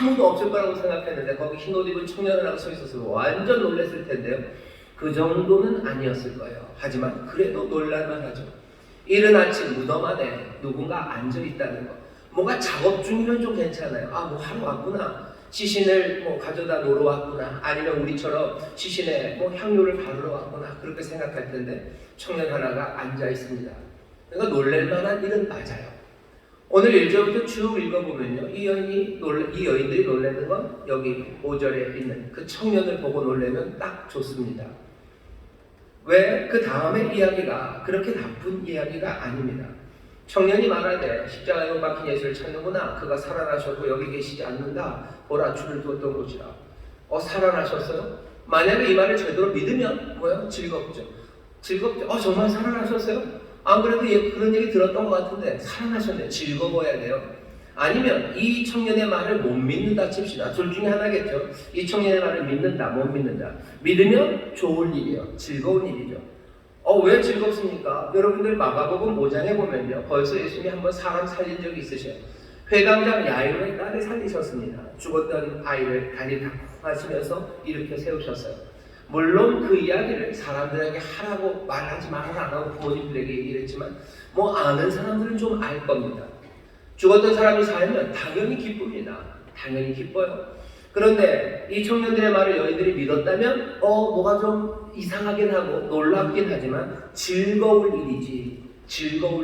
아무도 없을 거라고 생각했는데 거기 흰 옷 입은 청년을 하고 서 있었으면 완전 놀랐을 텐데요. 그 정도는 아니었을 거예요. 하지만 그래도 놀랄만 하죠. 이른 아침 무덤 안에 누군가 앉아 있다는 것. 뭔가 작업 중이면 좀 괜찮아요. 아, 뭐 하러 왔구나. 시신을 뭐 가져다 놓으러 왔구나. 아니면 우리처럼 시신에 뭐 향료를 바르러 왔구나. 그렇게 생각할 텐데 청년 하나가 앉아 있습니다. 그러니까 놀랄 만한 일은 맞아요. 오늘 1절부터 쭉 읽어보면요. 이 여인들이 놀라는 건 여기 5절에 있는 그 청년을 보고 놀라면 딱 좋습니다. 왜? 그 다음의 이야기가 그렇게 나쁜 이야기가 아닙니다. 청년이 말하되 십자가에 못 박힌 예수를 찾는구나. 그가 살아나셨고 여기 계시지 않는다. 보라 주를 두었던 곳이라. 살아나셨어요? 만약에 이 말을 제대로 믿으면 뭐요? 즐겁죠. 정말 살아나셨어요? 안 그래도 그런 얘기 들었던 것 같은데 살아나셨네. 즐거워야 돼요. 아니면 이 청년의 말을 못 믿는다 칩시다. 둘 중에 하나겠죠. 이 청년의 말을 믿는다, 못 믿는다. 믿으면 좋은 일이요. 즐거운 일이죠. 왜 즐겁습니까? 여러분들 마가복음 5장에 보면요. 벌써 예수님이 한번 사람 살린 적이 있으셔요. 회당장 야이로의 딸을 살리셨습니다. 죽었던 아이를 다리 다 하시면서 일으켜 세우셨어요. 물론 그 이야기를 사람들에게 하라고 말하지 말라고 부모님들에게 얘기를 했지만 뭐 아는 사람들은 좀 알 겁니다. 죽었던 사람이 살면 당연히 기쁩니다. 당연히 기뻐요. 그런데 이 청년들의 말을 여인들이 믿었다면 뭐가 좀 이상하긴 하고 놀랍긴 하지만 즐거울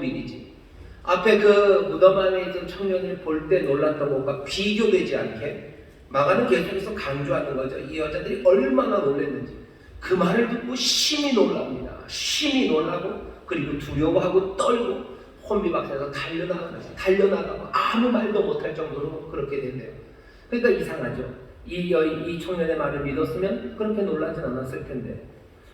일이지. 앞에 그 무덤 안에 있던 청년을 볼 때 놀랐던 것과 비교되지 않게 마가는 계속해서 강조하는 거죠. 이 여자들이 얼마나 놀랐는지. 그 말을 듣고 심히 놀랍니다. 심히 놀라고 그리고 두려워하고 떨고 혼비박산에서 달려나가고 아무 말도 못할 정도로 그렇게 된대요. 그러니까 이상하죠. 이 청년의 말을 믿었으면 그렇게 놀라진 않았을 텐데.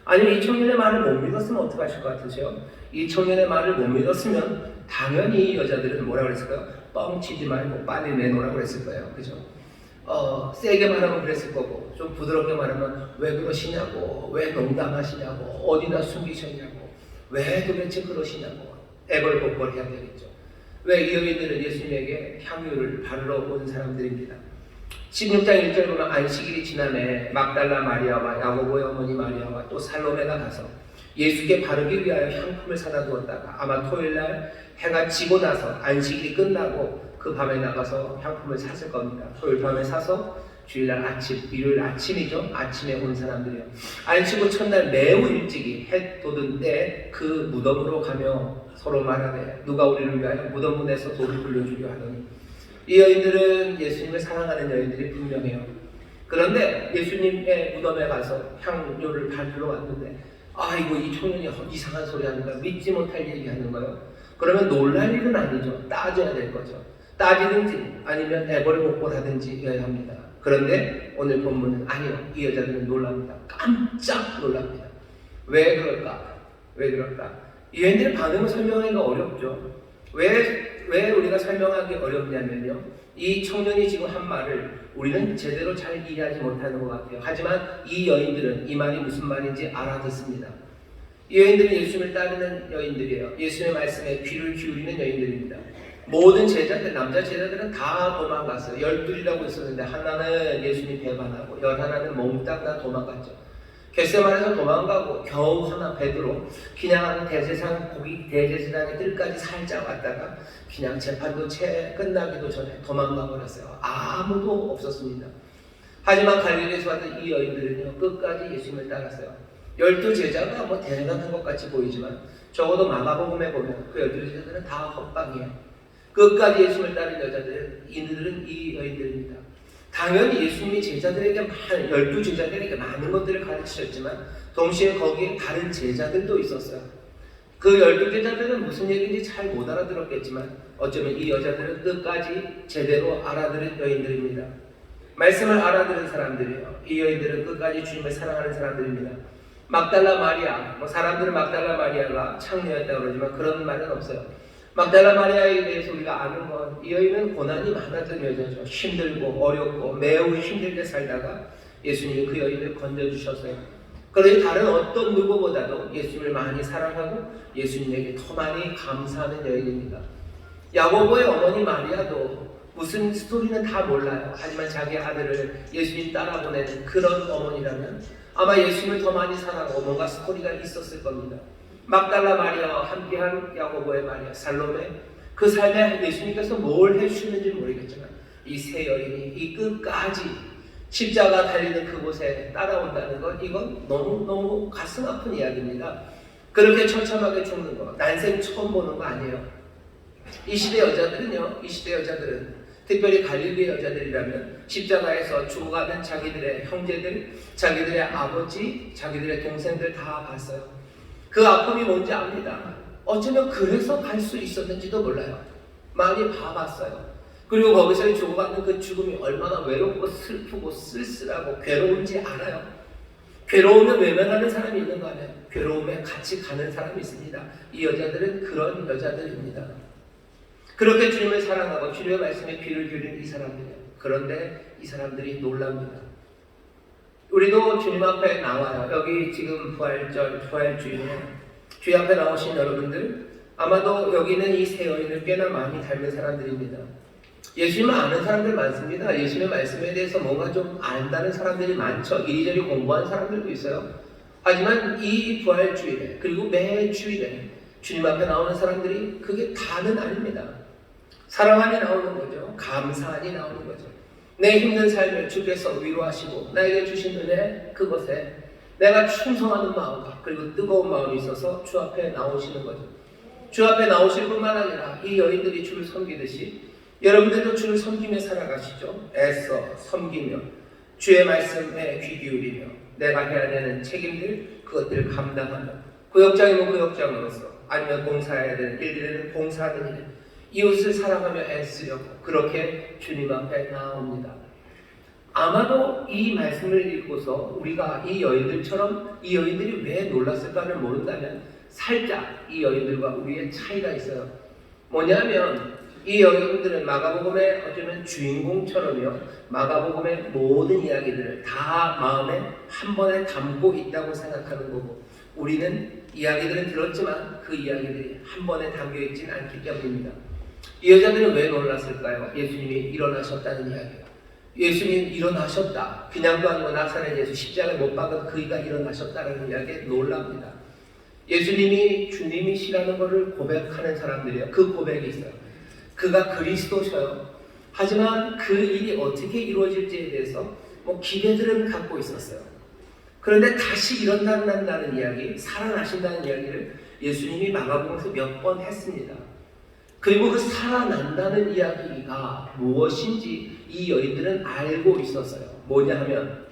아니면 이 청년의 말을 못 믿었으면 어떻게 하실 것 같으세요? 이 청년의 말을 못 믿었으면 당연히 이 여자들은 뭐라고 그랬을까요? 뻥치지 말고 빨리 내놓으라고 그랬을 거예요. 그죠? 세게 말하면 그랬을 거고, 좀 부드럽게 말하면 왜 그러시냐고, 왜 농담하시냐고, 어디다 숨기셨냐고, 왜 도대체 그러시냐고, 애걸복걸 해야 되겠죠. 왜 이 여인들은 예수님에게 향유를 바르러 온 사람들입니다. 16장 1절 보면 안식일이 지남에 막달라 마리아와 야고보의 어머니 마리아와 또 살로메가 가서 예수께 바르기 위하여 향품을 사다 두었다가 아마 토요일날 해가 지고 나서 안식일이 끝나고 그 밤에 나가서 향품을 샀을 겁니다. 토요일 밤에 사서 주일날 아침, 일요일 아침이죠. 아침에 온 사람들이요. 안식 후 첫날 매우 일찍이 해 돋은 때 그 무덤으로 가며 서로 말하되 누가 우리를 위하여 무덤 문에서 돌을 불려주려 하더니 이 여인들은 예수님을 사랑하는 여인들이 분명해요. 그런데 예수님의 무덤에 가서 향료를 바르러 왔는데 아이고 이 청년이 이상한 소리 하는가 믿지 못할 얘기하는 거예요. 그러면 놀랄 일은 아니죠. 따져야 될 거죠. 따지든지 아니면 애걸복걸하든지 해야 합니다. 그런데 오늘 본문은 아니요. 이 여자들은 놀랍니다. 깜짝 놀랍니다. 왜 그럴까? 이 여인들의 반응을 설명하기가 어렵죠. 왜 우리가 설명하기 어렵냐면요. 이 청년이 지금 한 말을 우리는 제대로 잘 이해하지 못하는 것 같아요. 하지만 이 여인들은 이 말이 무슨 말인지 알아듣습니다. 이 여인들은 예수님을 따르는 여인들이에요. 예수님의 말씀에 귀를 기울이는 여인들입니다. 모든 제자들, 남자 제자들은 다 도망갔어요. 12이라고 있었는데 하나는 예수님 배반하고 11은 몽땅 다 도망갔죠. 겟세마네에서 도망가고 겨우 하나 베드로 그냥 대제사장의 뜰까지 살짝 왔다가 그냥 재판도 채 끝나기도 전에 도망가 버렸어요. 아무도 없었습니다. 하지만 갈릴리에서 왔던 이 여인들은요 끝까지 예수님을 따랐어요. 12제자가 뭐 대단한 것 같이 보이지만 적어도 마가복음에 보면 그 12제자들은 다 헛방이에요. 끝까지 예수님을 따른 여자들은 이 여인들입니다. 당연히 예수님이 제자들에게 12제자들에게 많은 것들을 가르치셨지만 동시에 거기에 다른 제자들도 있었어요. 그 12제자들은 무슨 얘기인지 잘 못 알아들었겠지만 어쩌면 이 여자들은 끝까지 제대로 알아들은 여인들입니다. 말씀을 알아들은 사람들이에요. 이 여인들은 끝까지 주님을 사랑하는 사람들입니다. 막달라 마리아, 사람들은 막달라 마리아가 창녀였다고 그러지만 그런 말은 없어요. 막달라 마리아에 대해서 우리가 아는 건 이 여인은 고난이 많았던 여자죠. 힘들고 어렵고 매우 힘들게 살다가 예수님이 그 여인을 건져주셨어요. 그러니 다른 어떤 누구보다도 예수님을 많이 사랑하고 예수님에게 더 많이 감사하는 여인입니다. 야고보의 어머니 마리아도 무슨 스토리는 다 몰라요. 하지만 자기 아들을 예수님 따라 보내는 그런 어머니라면 아마 예수님을 더 많이 사랑하고 뭔가 스토리가 있었을 겁니다. 막달라 마리아와 함께한 야고보의 마리아, 살로메, 그 삶에 예수님께서 뭘 해주시는지 모르겠지만 이 세 여인이 이 끝까지 십자가 달리는 그곳에 따라온다는 것, 이건 너무너무 가슴 아픈 이야기입니다. 그렇게 처참하게 죽는 거, 난생 처음 보는 거 아니에요. 이 시대 여자들은요, 이 시대 여자들은 특별히 갈릴리 여자들이라면 십자가에서 죽어가는 자기들의 형제들, 자기들의 아버지, 자기들의 동생들 다 봤어요. 그 아픔이 뭔지 압니다. 어쩌면 그래서 갈 수 있었는지도 몰라요. 많이 봐봤어요. 그리고 거기서 죽어가는 그 죽음이 얼마나 외롭고 슬프고 쓸쓸하고 괴로운지 알아요. 괴로우면 외면하는 사람이 있는 거 아니에요? 괴로움에 같이 가는 사람이 있습니다. 이 여자들은 그런 여자들입니다. 그렇게 주님을 사랑하고 주님의 말씀에 귀를 기울인 이 사람들이에요. 그런데 이 사람들이 놀랍니다. 우리도 주님 앞에 나와요. 여기 지금 부활주일에 주의 앞에 나오신 여러분들, 아마도 여기는 이 세 여인을 꽤나 많이 닮은 사람들입니다. 예수님을 아는 사람들 많습니다. 예수님의 말씀에 대해서 뭔가 좀 안다는 사람들이 많죠. 이리저리 공부한 사람들도 있어요. 하지만 이 부활주일에, 그리고 매 주일에 주님 앞에 나오는 사람들이 그게 다는 아닙니다. 사랑하니 나오는 거죠. 감사하니 나오는 거죠. 내 힘든 삶을 주께서 위로하시고 나에게 주신 은혜, 그것에 내가 충성하는 마음과 그리고 뜨거운 마음이 있어서 주 앞에 나오시는 거죠. 주 앞에 나오실 뿐만 아니라 이 여인들이 주를 섬기듯이 여러분들도 주를 섬기며 살아가시죠. 애써 섬기며 주의 말씀에 귀 기울이며 내가 해야 되는 책임들, 그것들을 감당하며 구역장이면 구역장으로서, 아니면 봉사해야 되는 일들에는 봉사하는 일, 이웃을 사랑하며 애쓰려고 그렇게 주님 앞에 나옵니다. 아마도 이 말씀을 읽고서 우리가 이 여인들처럼 이 여인들이 왜 놀랐을까를 모른다면 살짝 이 여인들과 우리의 차이가 있어요. 뭐냐면 이 여인들은 마가복음의 어쩌면 주인공처럼요, 마가복음의 모든 이야기들을 다 마음에 한 번에 담고 있다고 생각하는 거고, 우리는 이야기들은 들었지만 그 이야기들이 한 번에 담겨 있지는 않기 때문입니다. 이 여자들은 왜 놀랐을까요? 예수님이 일어나셨다는 이야기예요. 예수님 일어나셨다. 그냥도 아니고 나사렛 예수 십자가에 못 박은 그이가 일어나셨다는 이야기에 놀랍니다. 예수님이 주님이시라는 것을 고백하는 사람들이에요. 그 고백이 있어요. 그가 그리스도셔요. 하지만 그 일이 어떻게 이루어질지에 대해서 기대들은 갖고 있었어요. 그런데 다시 일어난다는 이야기, 살아나신다는 이야기를 예수님이 마가복음에서 몇 번 했습니다. 그리고 그 살아난다는 이야기가 무엇인지 이 여인들은 알고 있었어요. 뭐냐 하면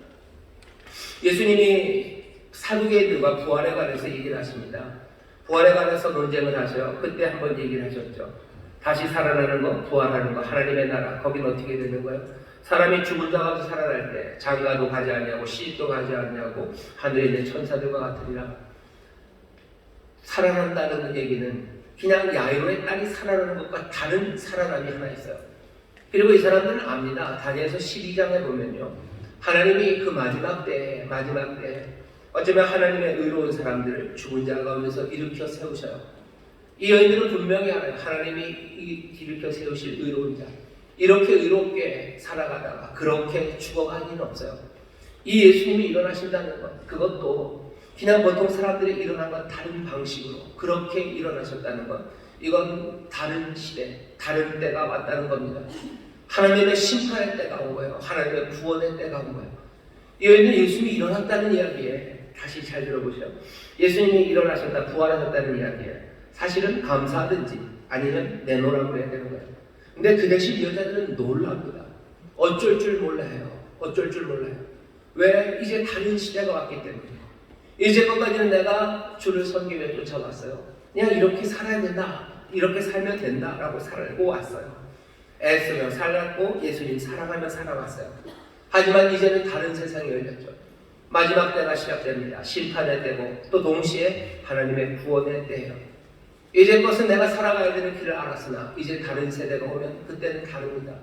예수님이 사두개인들과 부활에 관해서 얘기를 하십니다. 부활에 관해서 논쟁을 하셔요. 그때 한번 얘기를 하셨죠. 다시 살아나는 거, 부활하는 거, 하나님의 나라, 거기는 어떻게 되는 거예요? 사람이 죽은 자가 살아날 때 장가도 가지 않냐고, 시집도 가지 않냐고, 하늘에 있는 천사들과 같으리라. 살아난다는 얘기는 그냥 야이로의 딸이 살아나는 것과 다른 살아남이 하나 있어요. 그리고 이 사람들은 압니다. 다니엘서 12장에 보면요, 하나님이 그 마지막 때에 어쩌면 하나님의 의로운 사람들을 죽은 자 가운데서 일으켜 세우셔요. 이 여인들은 분명히 알아요. 하나님이 일으켜 세우실 의로운 자, 이렇게 의롭게 살아가다가 그렇게 죽어갈 일은 없어요. 이 예수님이 일어나신다는 것, 그것도 그냥 보통 사람들이 일어난 것 다른 방식으로 그렇게 일어나셨다는 것, 이건 다른 시대, 다른 때가 왔다는 겁니다. 하나님의 심판의 때가 온 거예요. 하나님의 구원의 때가 온 거예요. 이 여인은 예수님이 일어났다는 이야기에, 다시 잘 들어보세요. 예수님이 일어나셨다, 부활하셨다는 이야기에 사실은 감사하든지 아니면 내놓으라고 해야 되는 거예요. 근데 그 대신 이 여자들은 놀랍니다. 어쩔 줄 몰라요. 어쩔 줄 몰라요. 왜? 이제 다른 시대가 왔기 때문에. 이제까지는 내가 주를 섬기며 쫓아왔어요. 그냥 이렇게 살아야 된다, 이렇게 살면 된다 라고 살고 왔어요. 애쓰며 살았고 예수님 사랑하며 살아왔어요. 하지만 이제는 다른 세상이 열렸죠. 마지막 때가 시작됩니다. 심판의 때고 또 동시에 하나님의 구원의 때예요. 이제 것은 내가 살아가야 되는 길을 알았으나 이제 다른 세대가 오면 그때는 다릅니다.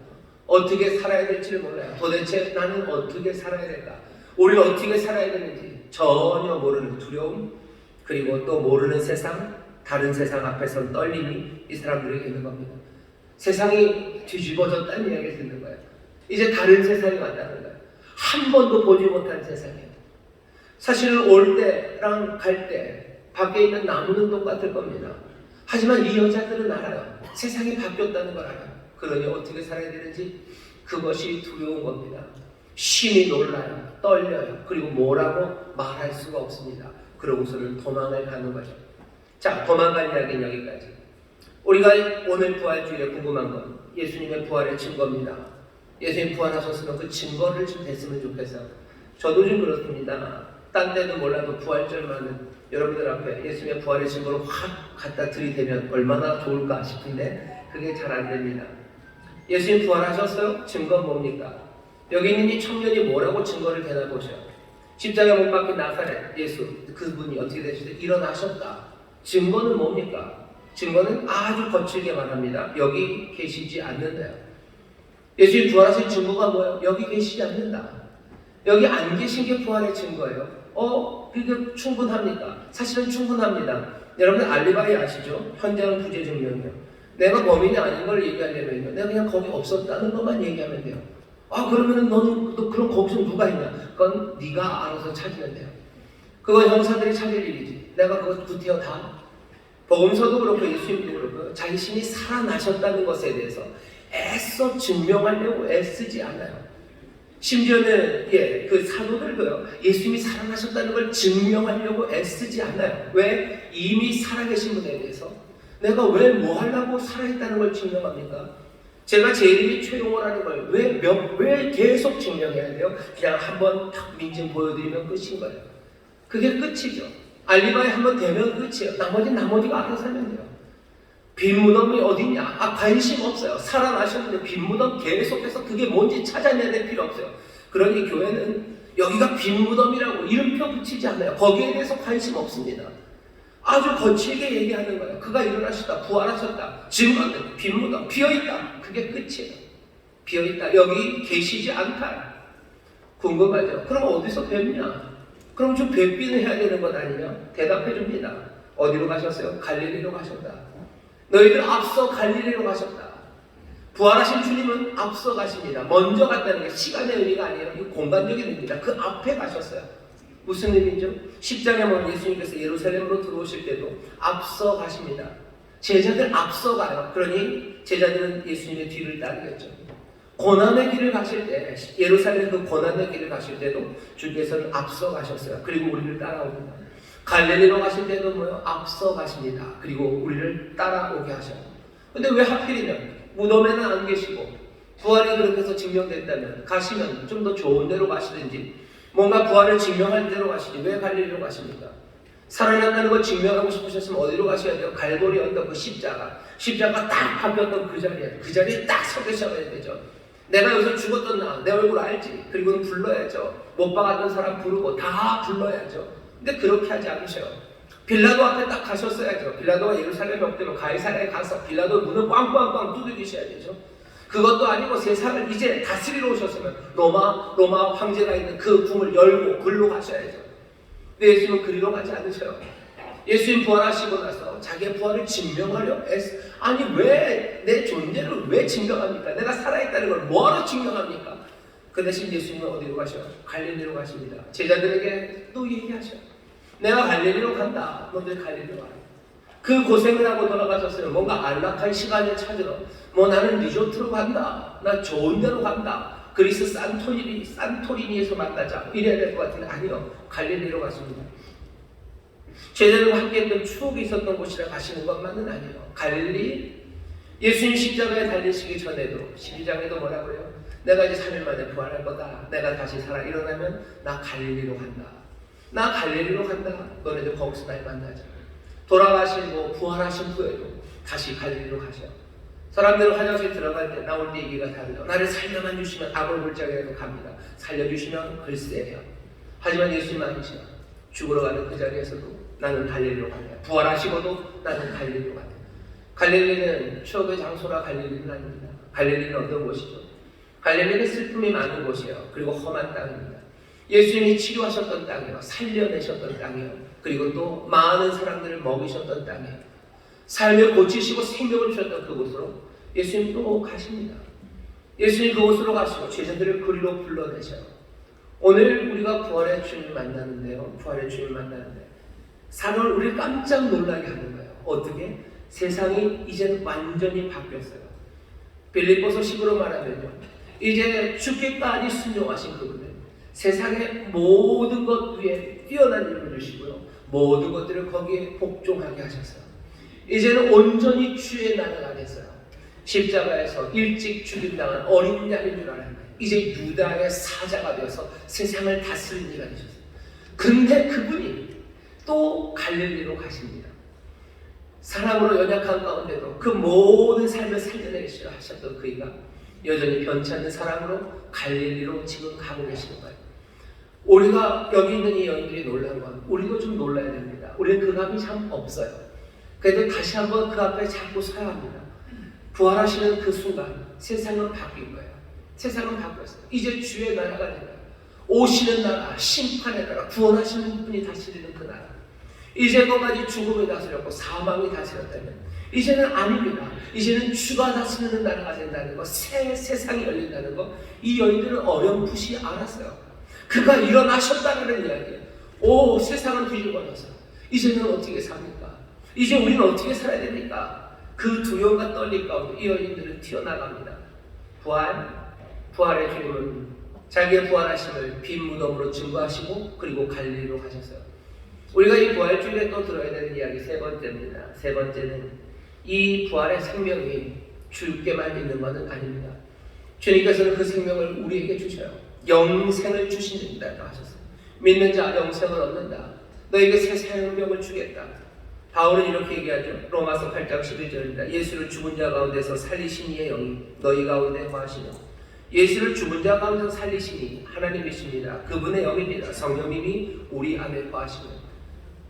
어떻게 살아야 될지를 몰라요. 도대체 나는 어떻게 살아야 될까? 우리는 어떻게 살아야 되는지 전혀 모르는 두려움, 그리고 또 모르는 세상, 다른 세상 앞에서 떨림이 이 사람들에게 있는 겁니다. 세상이 뒤집어졌다는 이야기를 듣는 거예요. 이제 다른 세상이 왔다는 거예요. 한 번도 보지 못한 세상이에요. 사실은 올 때랑 갈 때 밖에 있는 나무는 똑같을 겁니다. 하지만 이 여자들은 알아요. 세상이 바뀌었다는 걸 알아요. 그러니 어떻게 살아야 되는지 그것이 두려운 겁니다. 심히 놀라요. 떨려요. 그리고 뭐라고 말할 수가 없습니다. 그러고서는 도망을 가는 거죠. 자, 도망갈 이야기는 여기까지. 우리가 오늘 부활주일에 궁금한 건 예수님의 부활의 증거입니다. 예수님 부활하셨으면 그 증거를 좀 됐으면 좋겠어요. 저도 좀 그렇습니다. 딴 데는 몰라도 부활절만은 여러분들 앞에 예수님의 부활의 증거를 확 갖다 들이대면 얼마나 좋을까 싶은데 그게 잘 안 됩니다. 예수님 부활하셨어요? 증거는 뭡니까? 여기 있는 이 청년이 뭐라고 증거를 대나 보셔요. 십자가 못 박힌 나사렛 예수, 그분이 어떻게 되시대? 일어나셨다. 증거는 뭡니까? 증거는 아주 거칠게 말합니다. 여기 계시지 않는다요. 예수님 부활하신 증거가 뭐예요? 여기 계시지 않는다. 여기 안 계신 게 부활의 증거예요. 그게 충분합니까? 사실은 충분합니다. 여러분 알리바이 아시죠? 현장 부재 증명이요. 내가 범인이 아닌 걸 얘기하려면요, 내가 그냥 거기 없었다는 것만 얘기하면 돼요. 그러면은 너 그럼 거기서 누가 있냐? 그건 네가 알아서 찾으면 돼요. 그건 형사들이 찾을 일이지. 내가 그거 구태여 다. 복음서도 그렇고 예수님도 그렇고 자신이 살아나셨다는 것에 대해서 애써 증명하려고 애쓰지 않아요. 심지어는 그 사도들도요, 예수님이 살아나셨다는 걸 증명하려고 애쓰지 않아요. 왜? 이미 살아계신 분에 대해서 내가 왜 뭐 하려고 살아있다는 걸 증명합니까? 제가 제 이름이 최용호라는 걸 왜 계속 증명해야 돼요? 그냥 한번 탁 민증 보여드리면 끝인 거예요. 그게 끝이죠. 알리바이 한번 되면 끝이에요. 나머지가 알아서 하면 돼요. 빈 무덤이 어딨냐? 관심 없어요. 살아나셨는데 빈 무덤 계속해서 그게 뭔지 찾아내야 될 필요 없어요. 그러니 교회는 여기가 빈 무덤이라고 이름표 붙이지 않아요. 거기에 대해서 관심 없습니다. 아주 거칠게 얘기하는 거예요. 그가 일어나셨다, 부활하셨다. 증거는 빈 무덤, 비어있다. 그게 끝이에요. 비어있다. 여기 계시지 않다. 궁금하죠? 그럼 어디서 뵙냐? 그럼 좀 뵙기는 해야 되는 것 아니냐? 대답해 줍니다. 어디로 가셨어요? 갈릴리로 가셨다. 너희들 앞서 갈릴리로 가셨다. 부활하신 주님은 앞서 가십니다. 먼저 갔다는 게 시간의 의미가 아니라 공간적인 의미입니다. 그 앞에 가셨어요. 무슨 의미죠? 십자가에 못 예수님께서 예루살렘으로 들어오실 때도 앞서 가십니다. 제자들 앞서 가요. 그러니 제자들은 예수님의 뒤를 따르겠죠. 고난의 길을 가실 때, 예루살렘 그 고난의 길을 가실 때도 주께서는 앞서 가셨어요. 그리고 우리를 따라옵니다. 갈릴리로 가실 때도 뭐요? 앞서 가십니다. 그리고 우리를 따라오게 하셔요. 근데 왜 하필이면 무덤에는 안 계시고 부활이 그렇게 해서 증명됐다면 가시면 좀 더 좋은 데로 가시든지 뭔가 부활을 증명할 데로 가시지 왜 갈릴리로 가십니까? 살아났다는 걸 증명하고 싶으셨으면 어디로 가셔야 돼요? 갈보리 언덕 그 십자가 딱 바뀌었던 그 자리에 딱 서 계셔야 되죠. 내가 여기서 죽었던 내 얼굴 알지? 그리고는 불러야죠. 못 박았던 사람 부르고 다 불러야죠. 근데 그렇게 하지 않으셔요. 빌라도 앞에 딱 가셨어야죠. 빌라도가 예루살렘에 없대면 가이사랴에 가서 빌라도 문을 꽝꽝꽝 두드리셔야 되죠. 그것도 아니고 세상을 이제 다스리러 오셨으면 로마 황제가 있는 그 궁을 열고 글로 가셔야죠. 근데 예수님은 그리로 가지 않으셔요. 예수님 부활하시고 나서 자기의 부활을 증명하려 아니 왜 내 존재를 왜 증명합니까? 내가 살아있다는 걸 뭐하러 증명합니까? 그 대신 예수님은 어디로 가셔요? 갈릴리로 가십니다. 제자들에게 또 얘기하셔요. 내가 갈릴리로 간다. 너희들 갈릴리로 가라. 그 고생을 하고 돌아가셨어요. 뭔가 안락한 시간을 찾으러 나는 리조트로 간다. 나 좋은 데로 간다. 그리스 산토리니에서 만나자. 이래야 될 것 같은데 아니요. 갈릴리로 가십니다. 제자들과 함께했던 추억이 있었던 곳이라 가시는 것만은 아니에요. 갈릴리 예수님 십자가에 달리시기 전에도 12장에도 뭐라고 해요? 내가 이제 3일 만에 부활할 거다. 내가 다시 살아 일어나면 나 갈릴리로 간다. 나 갈릴리로 간다. 너네들 거기서 날 만나자. 돌아가시고 부활하신 후에도 다시 갈릴리로 가셔. 사람들은 화장실 들어갈 때 나올 때 얘기가 다르죠. 나를 살려만 주시면 악을 물자에도 갑니다. 살려주시면 글쎄요. 하지만 예수님 아니시요. 죽으러 가는 그 자리에서도 나는 갈릴리로 간다. 부활하시고도 나는 갈릴리로 간다. 갈릴리는 추억의 장소라 갈릴리는 아닙니다. 갈릴리는 어떤 곳이죠? 갈릴리는 슬픔이 많은 곳이에요. 그리고 험한 땅입니다. 예수님이 치료하셨던 땅이에요. 살려내셨던 땅이에요. 그리고 또 많은 사람들을 먹이셨던 땅이에요. 삶을 고치시고 생명을 주셨던 그곳으로 예수님 또 가십니다. 예수님 그곳으로 가시고 제자들을 그리로 불러내셔요. 오늘 우리가 부활의 주님을 만나는데요. 부활의 주님을 만나는데 사람을 우리 깜짝 놀라게 하는 거예요. 어떻게? 세상이 이제는 완전히 바뀌었어요. 빌립보서 10으로 말하면요, 이제 주께까지 순종하신 그분은 세상의 모든 것 위에 뛰어난 힘을 주시고요, 모든 것들을 거기에 복종하게 하셨어요. 이제는 온전히 주의 나라가 됐어요. 십자가에서 일찍 죽임당한 어린 양인 줄 알았는데 이제 유다의 사자가 되어서 세상을 다스리는 이가 되셨어요. 그런데 그분이 또 갈릴리로 가십니다. 사랑으로 연약한 가운데도 그 모든 삶을 살려내시려 하셨던 그이가 여전히 변치 않는 사랑으로 갈릴리로 지금 가고 계시는 거예요. 우리가 여기 있는 이 여인들이 놀란 건 우리도 좀 놀라야 됩니다. 우리는 그 감이 참 없어요. 그래도 다시 한번 그 앞에 잡고 서야 합니다. 부활하시는 그 순간 세상은 바뀐 거예요. 세상은 바뀌었어요. 이제 주의 나라가 된다. 오시는 나라, 심판의 나라, 구원하시는 분이 다스리는 그 나라. 이제 거기까지 죽음이 다스렸고 사망이 다스렸다면 이제는 아닙니다. 이제는 주가 다스리는 나라가 된다는 것, 새 세상이 열린다는 것, 이 여인들은 어렴풋이 알았어요. 그가 일어나셨다는 이야기예요. 오, 세상은 뒤집어져서 이제는 어떻게 삽니까? 이제 우리는 어떻게 살아야 됩니까? 그 두려움과 떨림 가운데 이 여인들은 튀어나갑니다. 부활의 주님은 자기의 부활하심을 빈 무덤으로 증거하시고 그리고 갈릴리로 가셨어요. 우리가 이 부활주일에 또 들어야 되는 이야기 세 번째입니다. 세 번째는 이 부활의 생명이 주께만 있는 것은 아닙니다. 주님께서는 그 생명을 우리에게 주셔요. 영생을 주신다고 하셨어요. 믿는 자 영생을 얻는다. 너에게 새 생명을 주겠다. 바울은 이렇게 얘기하죠. 로마서 8장 11절입니다. 예수를 죽은 자 가운데서 살리신 이의 영이 너희 가운데 거하시며, 예수를 죽은 자 가운데서 살리시니 하나님이십니다. 그분의 영입니다. 성령님이 우리 안에 거하시며,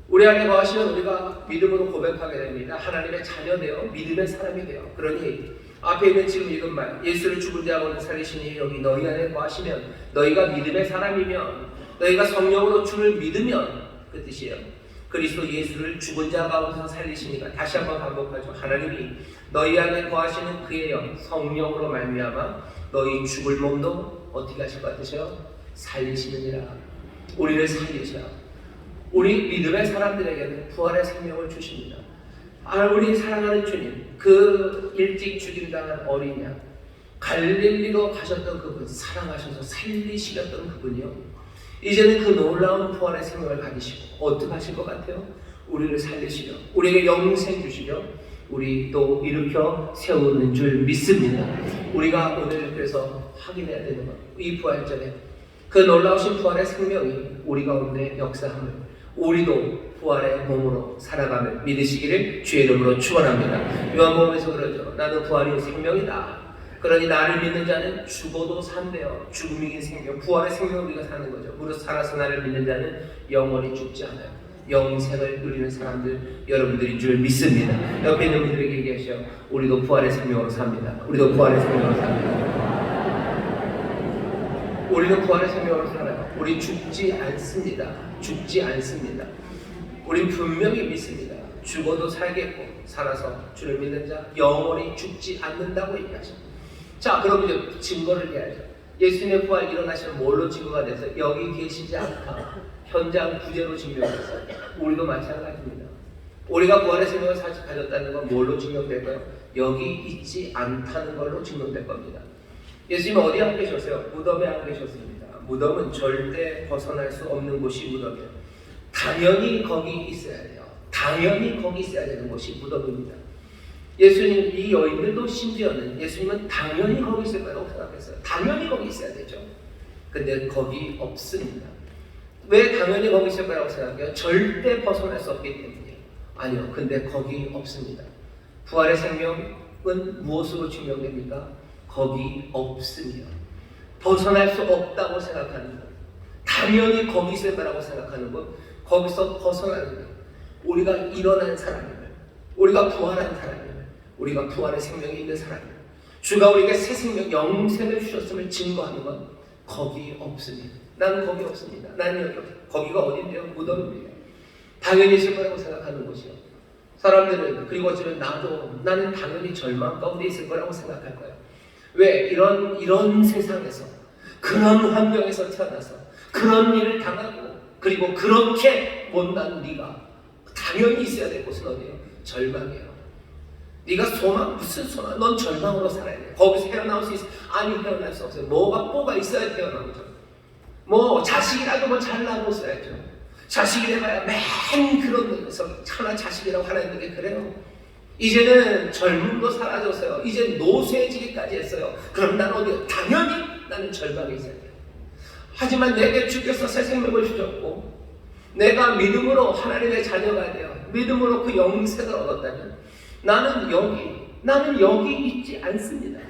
우리 안에 거하시면 우리가 믿음으로 고백하게 됩니다. 하나님의 자녀되어 믿음의 사람이 되어. 그러니 앞에 있는 지금 읽은 말, 예수를 죽은 자 가운데 살리시니 여기 너희 안에 거하시면, 너희가 믿음의 사람이면, 너희가 성령으로 주를 믿으면 그 뜻이에요. 그리스도 예수를 죽은 자 가운데서 살리시니까 다시 한번 반복하죠. 하나님이 너희 안에 거하시는 그의 영, 성령으로 말미암아 너희 죽을 몸도 어떻게 하실 것 같으세요? 살리시느니라. 우리를 살리셔요. 우리 믿음의 사람들에게는 부활의 생명을 주십니다. 우리 사랑하는 주님, 그 일찍 죽임당한 어린 양, 갈릴리로 가셨던 그분, 사랑하셔서 살리시렸던 그분이요, 이제는 그 놀라운 부활의 생명을 가지시고 어떻게 하실 것 같아요? 우리를 살리시려, 우리에게 영생 주시려, 우리 또 일으켜 세우는 줄 믿습니다. 우리가 오늘 그래서 확인해야 되는 것, 이 부활절에 그 놀라우신 부활의 생명이 우리 가운데 역사함을, 우리도 부활의 몸으로 살아감을 믿으시기를 주의 이름으로 축원합니다. 요한복음에서 그러죠. 나는 부활이 생명이다. 그러니 나를 믿는 자는 죽어도 산대요. 죽음이 이긴 생명, 부활의 생명을 우리가 사는 거죠. 무릇 살아서 나를 믿는 자는 영원히 죽지 않아요. 영생을 누리는 사람들 여러분들인 줄 믿습니다. 옆에 있는 분들에게 얘기하셔. 우리도 부활의 생명으로 삽니다. 우리도 부활의 생명으로 삽니다. 우리는 부활의 생명으로 살아요. 우리 죽지 않습니다. 죽지 않습니다. 우린 분명히 믿습니다. 죽어도 살겠고 살아서 주를 믿는 자 영원히 죽지 않는다고 얘기하십니다. 자, 그럼 이제 증거를 해야죠. 예수님의 부활 일어나시면 뭘로 증거가 돼서 여기 계시지 않다. 현장 부재로 증명해서 우리도 마찬가지입니다. 우리가 부활의 생명을 사실 가졌다는 건 뭘로 증명될까요? 여기 있지 않다는 걸로 증명될 겁니다. 예수님은 어디 안 계셨어요? 무덤에 안 계셨습니다. 무덤은 절대 벗어날 수 없는 곳이 무덤이에요. 당연히 거기 있어야 돼요. 당연히 거기 있어야 되는 곳이 무덤입니다. 예수님, 이 여인들도 심지어는 예수님은 당연히 거기 있을 거라고 생각했어요. 당연히 거기 있어야 되죠. 근데 거기 없습니다. 왜 당연히 거기 있을 거라고 생각해요? 절대 벗어날 수 없기 때문이에요. 아니요, 근데 거기 없습니다. 부활의 생명은 무엇으로 증명됩니까? 거기 없으며 벗어날 수 없다고 생각하는 것, 당연히 거기 있을 거라고 생각하는 것, 거기서 벗어나는 것, 우리가 일어난 사람임을, 우리가 부활한 사람임을, 우리가 부활의 생명이 있는 사람임을, 주가 우리에게 새 생명, 영생을 주셨음을 증거하는 건 거기 없습니다. 나는 거기 없습니다. 나는 여기 없습니다. 거기가 어딘데요? 무덤입니다. 당연히 있을 거라고 생각하는 곳이요. 사람들은, 그리고 어쩌면 나도, 나는 당연히 절망 가운데 있을 거라고 생각할 거예요. 왜? 이런 세상에서, 그런 환경에서 태어나서 그런 일을 당하고 그리고 그렇게 못난 네가 당연히 있어야 될 곳은 어디예요? 절망이에요. 네가 소망? 무슨 소망? 넌 절망으로 살아야 돼. 거기서 헤어나올 수 있어? 아니, 헤어날 수 없어요. 뭐가 있어야 헤어나오죠. 뭐 자식이라도 뭐 잘나고 있어야죠. 자식이 돼봐야 맨 그런 데서 하나 자식이라고 하나님 게 그래요. 이제는 젊음도 사라졌어요. 이제 노쇠지기까지 했어요. 그럼 난 어디? 당연히 나는 절망에 있어야 돼요. 하지만 내게 주께서 새 생명을 주셨고 내가 믿음으로 하나님의 자녀가 되어 믿음으로 그 영생을 얻었다면 나는 여기 있지 않습니다.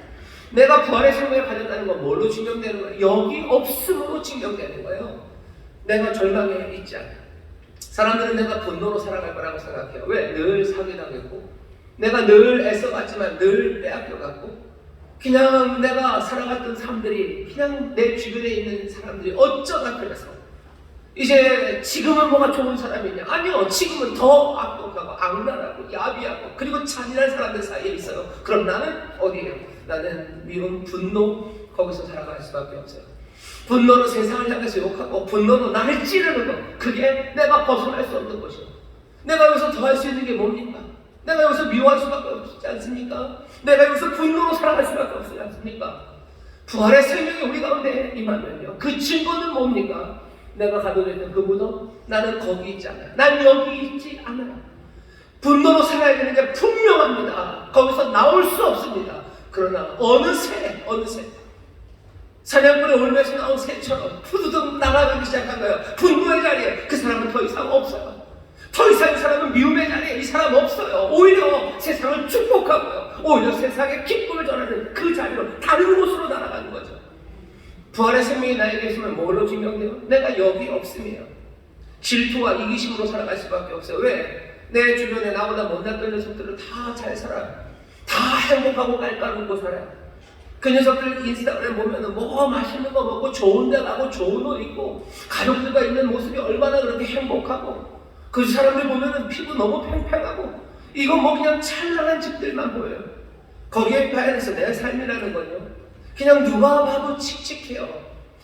내가 부활의 생명을 가졌다는 건 뭘로 증명되는 거예요? 여기 없음으로 증명되는 거예요. 내가 절망에 있지 않아요. 사람들은 내가 분노로 살아갈 거라고 생각해요. 왜? 늘 사기당했고 내가 늘 애써갔지만 늘 빼앗겨갔고 그냥 내가 살아갔던 사람들이 그냥 내 주변에 있는 사람들이 어쩌다 그래서 이제 지금은 뭐가 좋은 사람이냐? 아니요. 지금은 더 악독하고 악랄하고 야비하고 그리고 잔인한 사람들 사이에 있어요. 그럼 나는 어디에요? 나는 미운 분노 거기서 살아갈 수밖에 없어요. 분노로 세상을 향해서 욕하고 분노로 나를 찌르는 것 그게 내가 벗어날 수 없는 것이요. 내가 여기서 더 할 수 있는 게 뭡니까? 내가 여기서 미워할 수밖에 없지 않습니까? 내가 여기서 분노로 살아갈 수밖에 없지 않습니까? 부활의 생명이 우리 가운데 임하면요. 그 증거는 뭡니까? 내가 가둬져 있는 그 무덤, 나는 거기 있지 않아요. 난 여기 있지 않아요. 분노로 살아야 되는 게 분명합니다. 거기서 나올 수 없습니다. 그러나 어느새 사냥꾼의 울면서 나온 새처럼 푸드득 나가기 시작한 거예요. 분노의 자리에 그 사람은 더 이상 없어요. 더 이상 이 사람은 미움의 자리에 이 사람 없어요. 오히려 세상을 축복하고요. 오히려 세상에 기쁨을 전하는 그 자리로 다른 곳으로 날아가는 거죠. 부활의 생명이 나에게 있으면 뭘로 증명돼요? 내가 여기 없음이에요. 질투와 이기심으로 살아갈 수밖에 없어요. 왜? 내 주변에 나보다 못났던 녀석들은 다 잘 살아요. 다 행복하고 깔깔웃고 살아요. 그 녀석들 인스타그램 보면은 뭐 맛있는 거 먹고 좋은 데 가고 좋은 옷 입고 가족들과 있는 모습이 얼마나 그렇게 행복하고 그 사람들 보면은 피부 너무 팽팽하고 이거 뭐 그냥 찬란한 집들만 보여요. 거기에 반해서 내 삶이라는 건요. 그냥 누가 봐도 칙칙해요.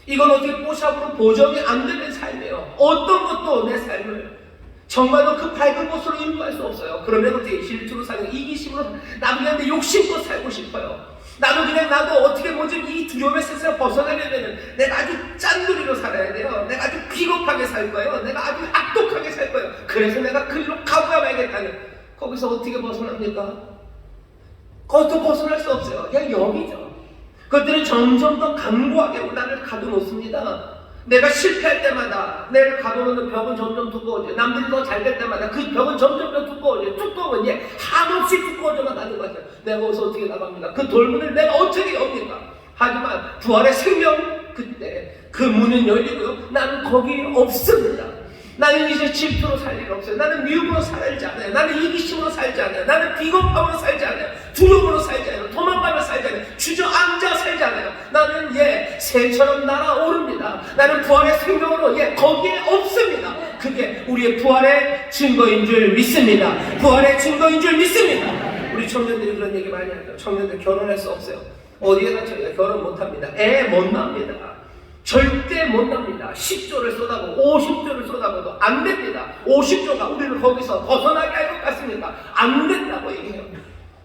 이건 어떻게 뽀샵으로 보정이 안 되는 삶이에요. 어떤 것도 내 삶을 정말로 그 밝은 곳으로 인도할 수 없어요. 그러면 어떻게 질투로 살고 이기심으로 나도 그냥 내 욕심껏 살고 싶어요. 나도 어떻게 뭐지 이 두려움의 세상을 벗어나려면 내가 아주 짠돌이로 살아야 돼요. 내가 아주 비겁하게 살 거예요. 내가 아주 악독하게 살 거예요. 그래서 내가 그 일로 가고야 말겠다는 거기서 어떻게 벗어납니까? 그것도 벗어날 수 없어요. 그냥 여기죠. 그것들은 점점 더 강고하게 나를 가둬놓습니다. 내가 실패할 때마다 내를 가둬놓는 벽은 점점 두꺼워져요. 남들이 더 잘 될 때마다 그 벽은 점점 더 두꺼워져요. 두꺼우면 이제 한없이 두꺼워져만 가는 거죠. 내가 거기서 어떻게 나갑니까? 그 돌문을 내가 어떻게 엽니까? 하지만 부활의 생명 그때 그 문은 열리고요. 나는 거기 없습니다. 나는 이제 질투로 살 일 없어요. 나는 미움으로 살지 않아요. 나는 이기심으로 살지 않아요. 나는 비겁함으로 살지 않아요. 두려움으로 살지 않아요. 도망가며 살지 않아요. 주저앉아 살지 않아요. 나는 새처럼 날아오릅니다. 나는 부활의 생명으로 거기에 없습니다. 그게 우리의 부활의 증거인 줄 믿습니다. 부활의 증거인 줄 믿습니다. 우리 청년들이 그런 얘기 많이 하죠. 청년들 결혼할 수 없어요. 어디에 갇혀요? 결혼 못합니다. 애 못 납니다. 절대 못 납니다. 10조를 쏟아보고 50조를 쏟아보도 안 됩니다. 50조가 우리를 거기서 벗어나게 할 것 같습니까? 안 된다고 얘기해요.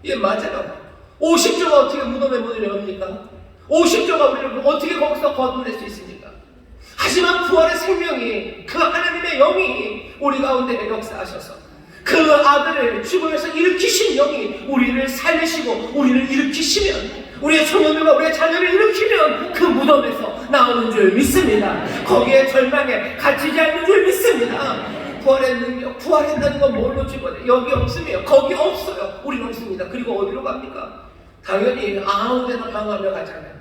이게 맞아요. 50조가 어떻게 무덤에 문을 엽니까? 50조가 우리를 어떻게 거기서 거둬낼 수 있습니까? 하지만 부활의 생명이 그 하나님의 영이 우리 가운데 역사하셔서 그 아들을 죽음에서 일으키신 영이 우리를 살리시고 우리를 일으키시면 우리의 청년들과 우리의 자녀를 일으키면 그 무덤에서 나오는 줄 믿습니다. 거기에 절망에 갇히지 않는 줄 믿습니다. 부활의 능력, 부활한다는 건 뭘로 찍어요? 여기 없으면 거기 없어요. 우리는 없습니다. 그리고 어디로 갑니까? 당연히 아무 데나 방황하며 가잖아요.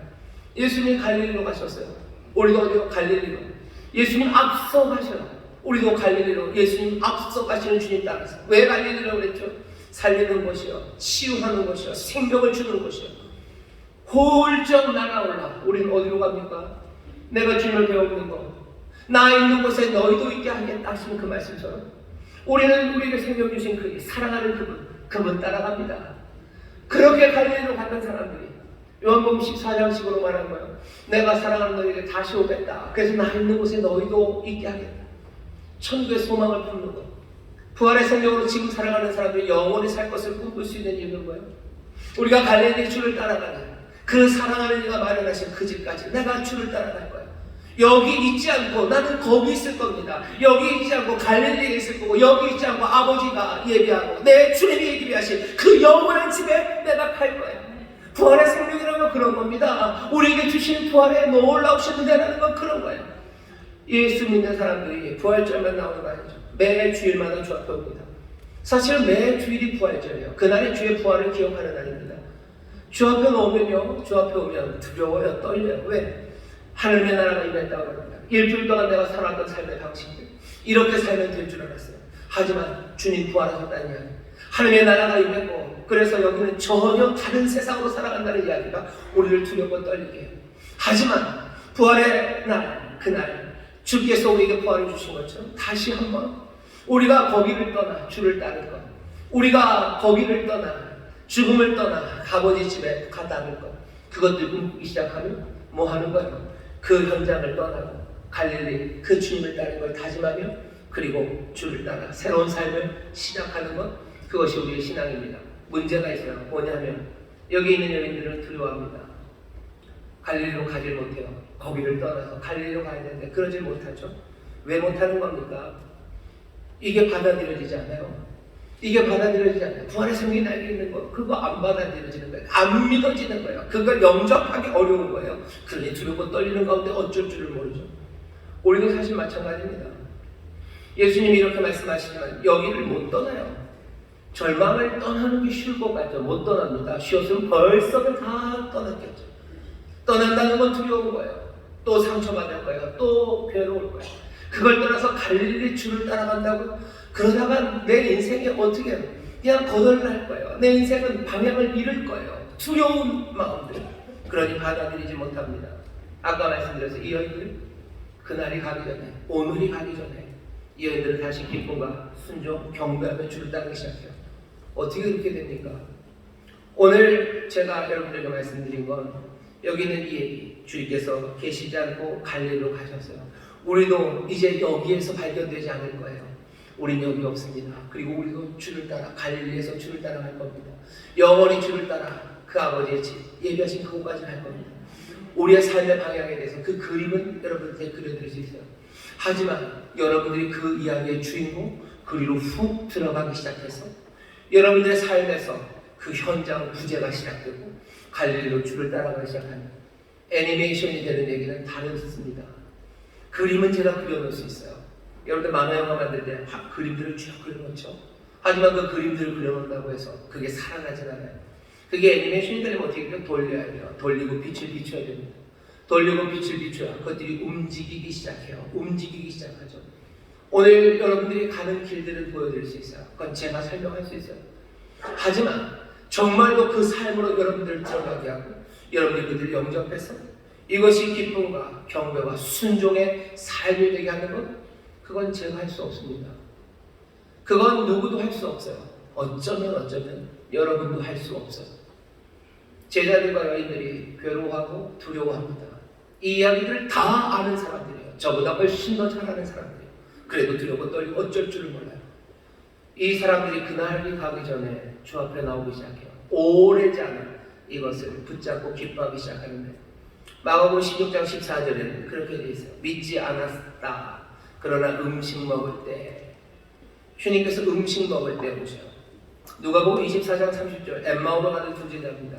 예수님 갈릴리로 가셨어요. 우리도 어디로? 갈릴리로. 예수님 앞서 가셔요. 우리도 갈릴리로 예수님 앞서 가시는 주님 따라서. 왜 갈릴리라고 그랬죠? 살리는 것이요, 치유하는 것이요, 생명을 주는 것이요. 홀쩍 날아올라. 우리는 어디로 갑니까? 내가 주님을 배우는 것, 나 있는 곳에 너희도 있게 하겠다 하시는 그 말씀처럼 우리는 우리에게 생명 주신 그 사랑하는 그분 따라갑니다. 그렇게 갈릴리로 갔던 사람들이 요한복음 14장식으로 말한 거예요. 내가 사랑하는 너희에게 다시 오겠다. 그래서 나 있는 곳에 너희도 있게 하겠다. 천국의 소망을 품는 것. 부활의 생명으로 지금 살아가는 사람들이 영원히 살 것을 꿈꿀 수 있는 이유는 뭐예요? 우리가 갈릴리 주를 따라가는 그 사랑하는 이가 마련하신 그 집까지 내가 주를 따라갈 거야. 여기 있지 않고 나는 거기 있을 겁니다. 여기 있지 않고 갈릴리에 있을 거고, 여기 있지 않고 아버지가 예비하고 내 주님이 예비하신 그 영원한 집에 내가 갈 거야. 부활의 생명이라면 그런 겁니다. 우리에게 주신 부활의 놀라우신 은혜라는 건 그런 거예요. 예수 믿는 사람들이 부활절만 나오는 거 아니죠. 매 주일마다 주 앞에 옵니다. 사실 매 주일이 부활절이에요. 그날이 주의 부활을 기억하는 날입니다. 주 앞에 오면요, 주 앞에 오면 두려워요, 떨려요. 왜? 하늘의 나라가 임했다고 합니다. 일주일 동안 내가 살았던 삶의 방식들, 이렇게 살면 될 줄 알았어요. 하지만 주님 부활하셨다는 이야기, 하늘의 나라가 임했고, 그래서 여기는 전혀 다른 세상으로 살아간다는 이야기가 우리를 두렵고 떨리게 해요. 하지만 부활의 날, 그날 주께서 우리에게 부활을 주신 것처럼 다시 한번 우리가 거기를 떠나 주를 따를 것, 우리가 거기를 떠나 죽음을 떠나 아버지 집에 가다는 것, 그것들 꿈꾸기 시작하면 뭐 하는 거예요? 그 현장을 떠나고 갈릴리 그 주님을 따르는 걸 다짐하며, 그리고 주를 따라 새로운 삶을 시작하는 것, 그것이 우리의 신앙입니다. 문제가 있어요. 뭐냐면 여기 있는 여인들은 두려워합니다. 갈릴리로 가질 못해요. 거기를 떠나서 갈릴리로 가야 되는데 그러질 못하죠. 왜 못하는 겁니까? 이게 받아들여지지 않아요. 이게 받아들여지지 않아요. 부활의 생명이 나에게 있는 거, 그거 안 받아들여지는 거예요. 안 믿어지는 거예요. 그걸 영접하기 어려운 거예요. 그러니 두렵고 떨리는 가운데 어쩔 줄을 모르죠. 우리도 사실 마찬가지입니다. 예수님이 이렇게 말씀하시지만 여기를 못 떠나요. 절망을 떠나는 게 쉬울 것 같죠. 못 떠납니다. 쉬었으면 벌써 다 떠났겠죠. 떠난다는 건 두려운 거예요. 또 상처받을 거예요. 또 괴로울 거예요. 그걸 떠나서 갈릴리 주를 따라간다고 그러다가 내 인생이 어떻게 해요? 그냥 거덜날 거예요. 내 인생은 방향을 잃을 거예요. 두려운 마음들. 그러니 받아들이지 못합니다. 아까 말씀드려서 이 여인들 그날이 가기 전에, 오늘이 가기 전에 이 여인들은 다시 기쁨과 순종, 경배하며 주를 따르기 시작해요. 어떻게 그렇게 됩니까? 오늘 제가 여러분들에게 말씀드린 건 여기 있는 이 얘기, 주님께서 계시지 않고 갈릴리로 가셨어요. 우리도 이제 여기에서 발견되지 않을 거예요. 우린 여기 없습니다. 그리고 우리도 주를 따라 갈릴리에서 주를 따라갈 겁니다. 영원히 주를 따라 그 아버지의 집, 예비하신 그곳까지 갈 겁니다. 우리의 삶의 방향에 대해서 그 그림은 여러분들께 그려드릴 수 있어요. 하지만 여러분들이 그 이야기의 주인공, 그리로 훅 들어가기 시작해서 여러분들의 삶에서 그 현장 부재가 시작되고 갈릴리로 주를 따라가기 시작하는 애니메이션이 되는 얘기는 다르습니다. 그림은 제가 그려놓을 수 있어요. 여러분들 만화영화 만들 때 그림들을 쭉 그려놓죠. 하지만 그 그림들을 그려놓는다고 해서 그게 살아나진 않아요. 그게 애니메이션이 되려면 어떻게 해요? 돌려야 돼요. 돌리고 빛을 비춰야 됩니다. 돌리고 빛을 비춰야 그것들이 움직이기 시작해요. 움직이기 시작하죠. 오늘 여러분들이 가는 길들을 보여드릴 수 있어요. 그건 제가 설명할 수 있어요. 하지만 정말로 그 삶으로 여러분들을 들어가게 하고 여러분들이 그들을 영접해서 이것이 기쁨과 경배와 순종의 삶이 되게 하는 것, 그건 제가 할 수 없습니다. 그건 누구도 할 수 없어요. 어쩌면 여러분도 할 수 없어요. 제자들과 여인들이 괴로워하고 두려워합니다. 이 이야기들을 다 아는 사람들이에요. 저보다 훨씬 더 잘 아는 사람들이에요. 그래도 두렵고 떨리고 어쩔 줄을 몰라요. 이 사람들이 그날이 가기 전에 주 앞에 나오기 시작해요. 오래지 않아 이것을 붙잡고 기뻐하기 시작하는데, 마가복음 16장 14절에는 그렇게 되어 있어요. 믿지 않았다. 그러나 음식 먹을 때, 주님께서 음식 먹을 때 오셔요. 누가복음 24장 30절, 엠마오로 가는 두 제자입니다.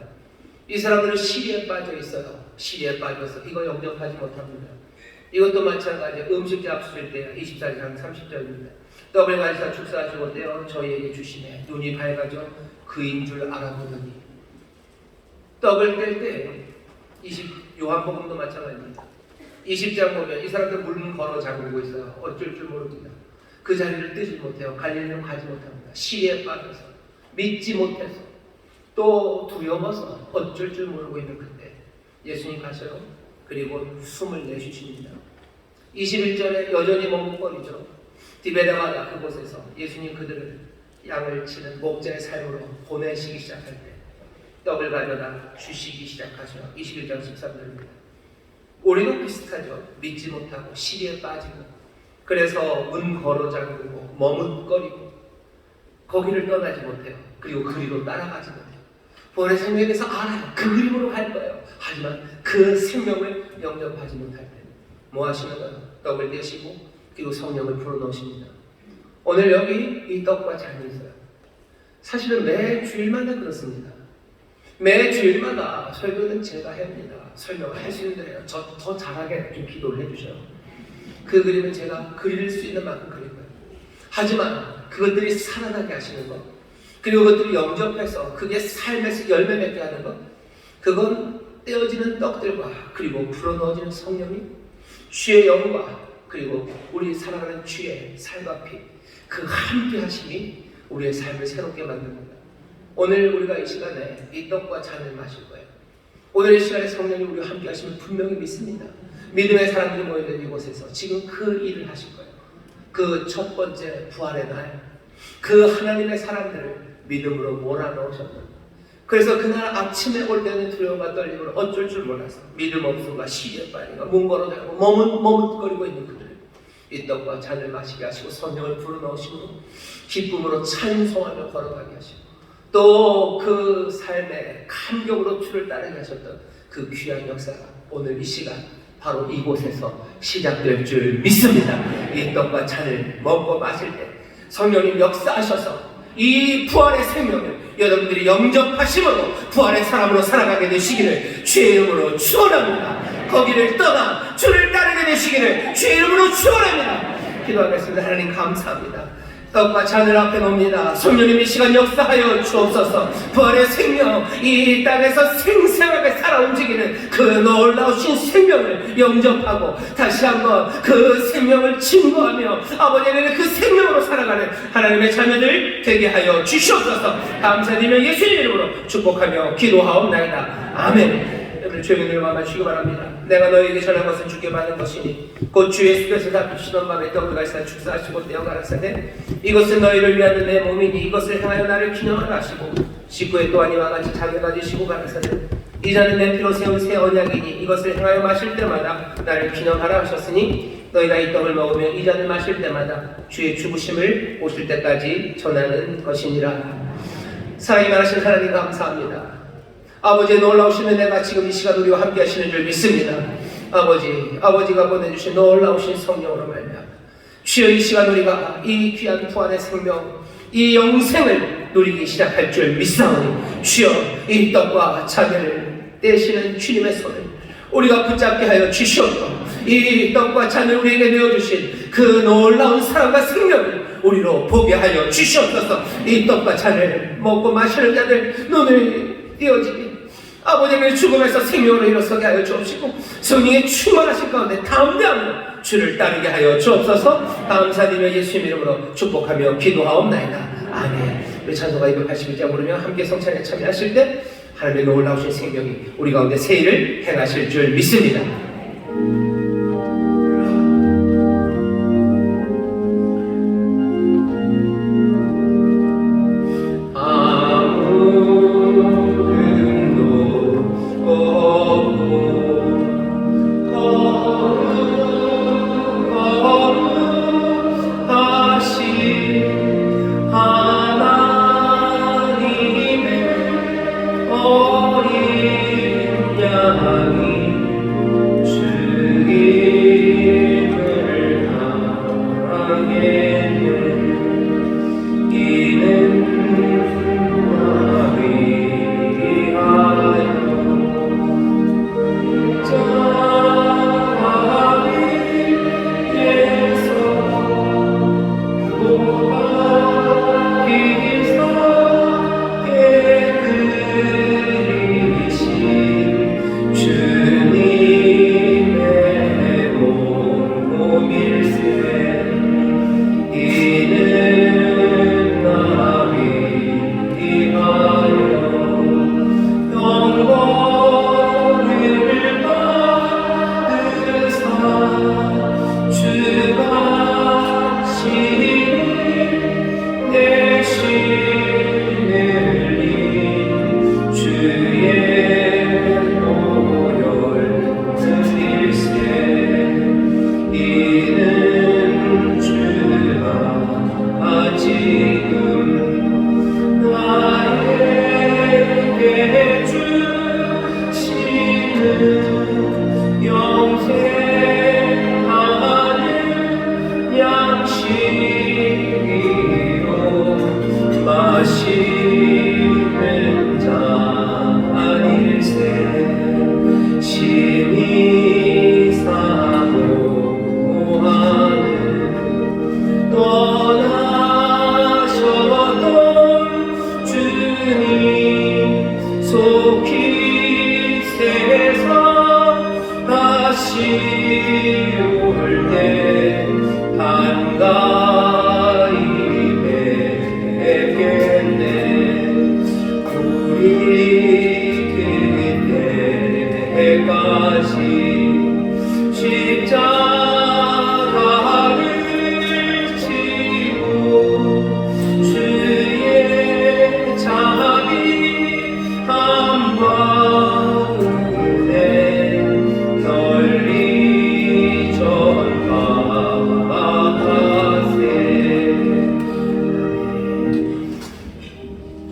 이 사람들은 시리에 빠져 있어요. 시리에 빠져서 이거 영접하지 못합니다. 이것도 마찬가지예요. 음식 잡수실 때 24장 30절입니다. 떡을 가지사 축사하시고 떼어 저희에게 주시네. 눈이 밝아져 그인 줄 알아보더니. 떡을 뗄 때 요한복음도 마찬가지입니다. 20장 보면 이 사람들 물 걸어 잠그고 있어요. 어쩔 줄 모릅니다. 그 자리를 뜨지 못해요. 갈릴리로 가지 못합니다. 시리에 빠져서, 믿지 못해서, 또 두려워서 어쩔 줄 모르고 있는 그때 예수님 가셔요. 그리고 숨을 내쉬십니다. 21절에 여전히 머뭇거리죠. 디베라가다 그곳에서 예수님 그들을 양을 치는 목자의 삶으로 보내시기 시작할 때 떡을 가져다 주시기 시작하죠. 21장 13절입니다. 우리도 비슷하죠. 믿지 못하고 시리에 빠지고, 그래서 문 걸어 잠그고 머뭇거리고 거기를 떠나지 못해요. 그리고 그리로 따라가지 못해요. 부활의 생명에 대해서 알아요. 그 그림으로 갈 거예요. 하지만 그 생명을 영접하지 못할 때 뭐 하시는가요? 떡을 떼시고 그리고 성령을 불어넣으십니다. 오늘 여기 이 떡과 잔이 있어요. 사실은 매 주일마다 그렇습니다. 매 주일마다 설교는 제가 합니다. 설명을 할 수 있는 대로 더 잘하게 좀 기도를 해주셔요. 그 그림은 제가 그릴 수 있는 만큼 그릴 거예요. 하지만 그것들이 살아나게 하시는 것, 그리고 그것들이 영접해서 그게 삶에서 열매 맺게 하는 것, 그건 떼어지는 떡들과 그리고 불어넣어지는 성령이 주의 영과 그리고 우리 살아가는 주의 살과 피, 그 함께 하심이 우리의 삶을 새롭게 만듭니다. 오늘 우리가 이 시간에 이 떡과 잔을 마실 거예요. 오늘 이 시간에 성령이 우리와 함께 하시면 분명히 믿습니다. 믿음의 사람들이 모여있는 이곳에서 지금 그 일을 하실 거예요. 그 첫 번째 부활의 날, 그 하나님의 사람들을 믿음으로 몰아넣으셨다. 그래서 그날 아침에 올 때는 두려움과 떨림으로 어쩔 줄 몰라서 믿음 없음과 시기에 빠지고 뭉거러져고 머뭇거리고 있는 그들, 이 떡과 잔을 마시게 하시고 성령을 불어넣으시고 기쁨으로 찬송하며 걸어가게 하시고 또 그 삶의 감격으로 주를 따르게 하셨던 그 귀한 역사가 오늘 이 시간 바로 이곳에서 시작될 줄 믿습니다. 이 떡과 잔을 먹고 마실 때 성령님 역사하셔서 이 부활의 생명을 여러분들이 영접하심으로 부활의 사람으로 살아가게 되시기를 주의 이름으로 축원합니다. 거기를 떠나 주를 따르게 되시기를 주의 이름으로 축원합니다. 기도하겠습니다. 하나님 감사합니다. 떡과 잔을 앞에 놓습니다. 성령님 이 시간 역사하여 주옵소서. 부활의 생명, 이 땅에서 생생하게 살아 움직이는 그 놀라우신 생명을 영접하고 다시 한번 그 생명을 증거하며 아버지는 그 생명으로 살아가는 하나님의 자녀들 되게 하여 주시옵소서. 감사드리며 예수님 이름으로 축복하며 기도하옵나이다. 아멘. 여러분 조용히 눈을 감아주시기 바랍니다. 내가 너에게 전한 것은 주께 받은 것이니 곧 주 예수께서 잡히시던 밤에 떡을 가시다 축사하시고 떼어 가라사대 이것은 너희를 위하는 내 몸이니 이것을 향하여 나를 기념하라 하시고 19회 또한 이와 같이 자기 가지시고 가라사대 이 잔은 내 피로 세운 새 언약이니 이것을 향하여 마실 때마다 나를 기념하라 하셨으니 너희가 이 떡을 먹으며 이 잔을 마실 때마다 주의 죽으심을 오실 때까지 전하는 것이니라. 사랑이 많으신 하나님 감사합니다. 아버지의 놀라우신 은혜가 지금 이 시간 우리와 함께 하시는 줄 믿습니다. 아버지가 보내주신 놀라우신 성령으로 말미암아 주여 이 시간 우리가 이 귀한 부활의 생명, 이 영생을 누리기 시작할 줄 믿사오니 주여 이 떡과 잔을 떼시는 주님의 손을 우리가 붙잡게 하여 주시옵고 이 떡과 잔을 우리에게 내어주신 그 놀라운 사랑과 생명을 우리로 보게 하여 주시옵소서. 이 떡과 잔을 먹고 마시는 자들 눈을 띄어지기 아버지의 죽음에서 생명으로 일어서게 하여 주옵시고 성령의 충만하신 가운데 담대하며 주를 따르게 하여 주옵소서. 감사드리며 예수님 이름으로 축복하며 기도하옵나이다. 아멘. 우리 찬송가 281장 부르며 함께 성찬에 참여하실 때 하나님의 놀라우신 생명이 우리 가운데 새 일을 행하실 줄 믿습니다. 어린 양이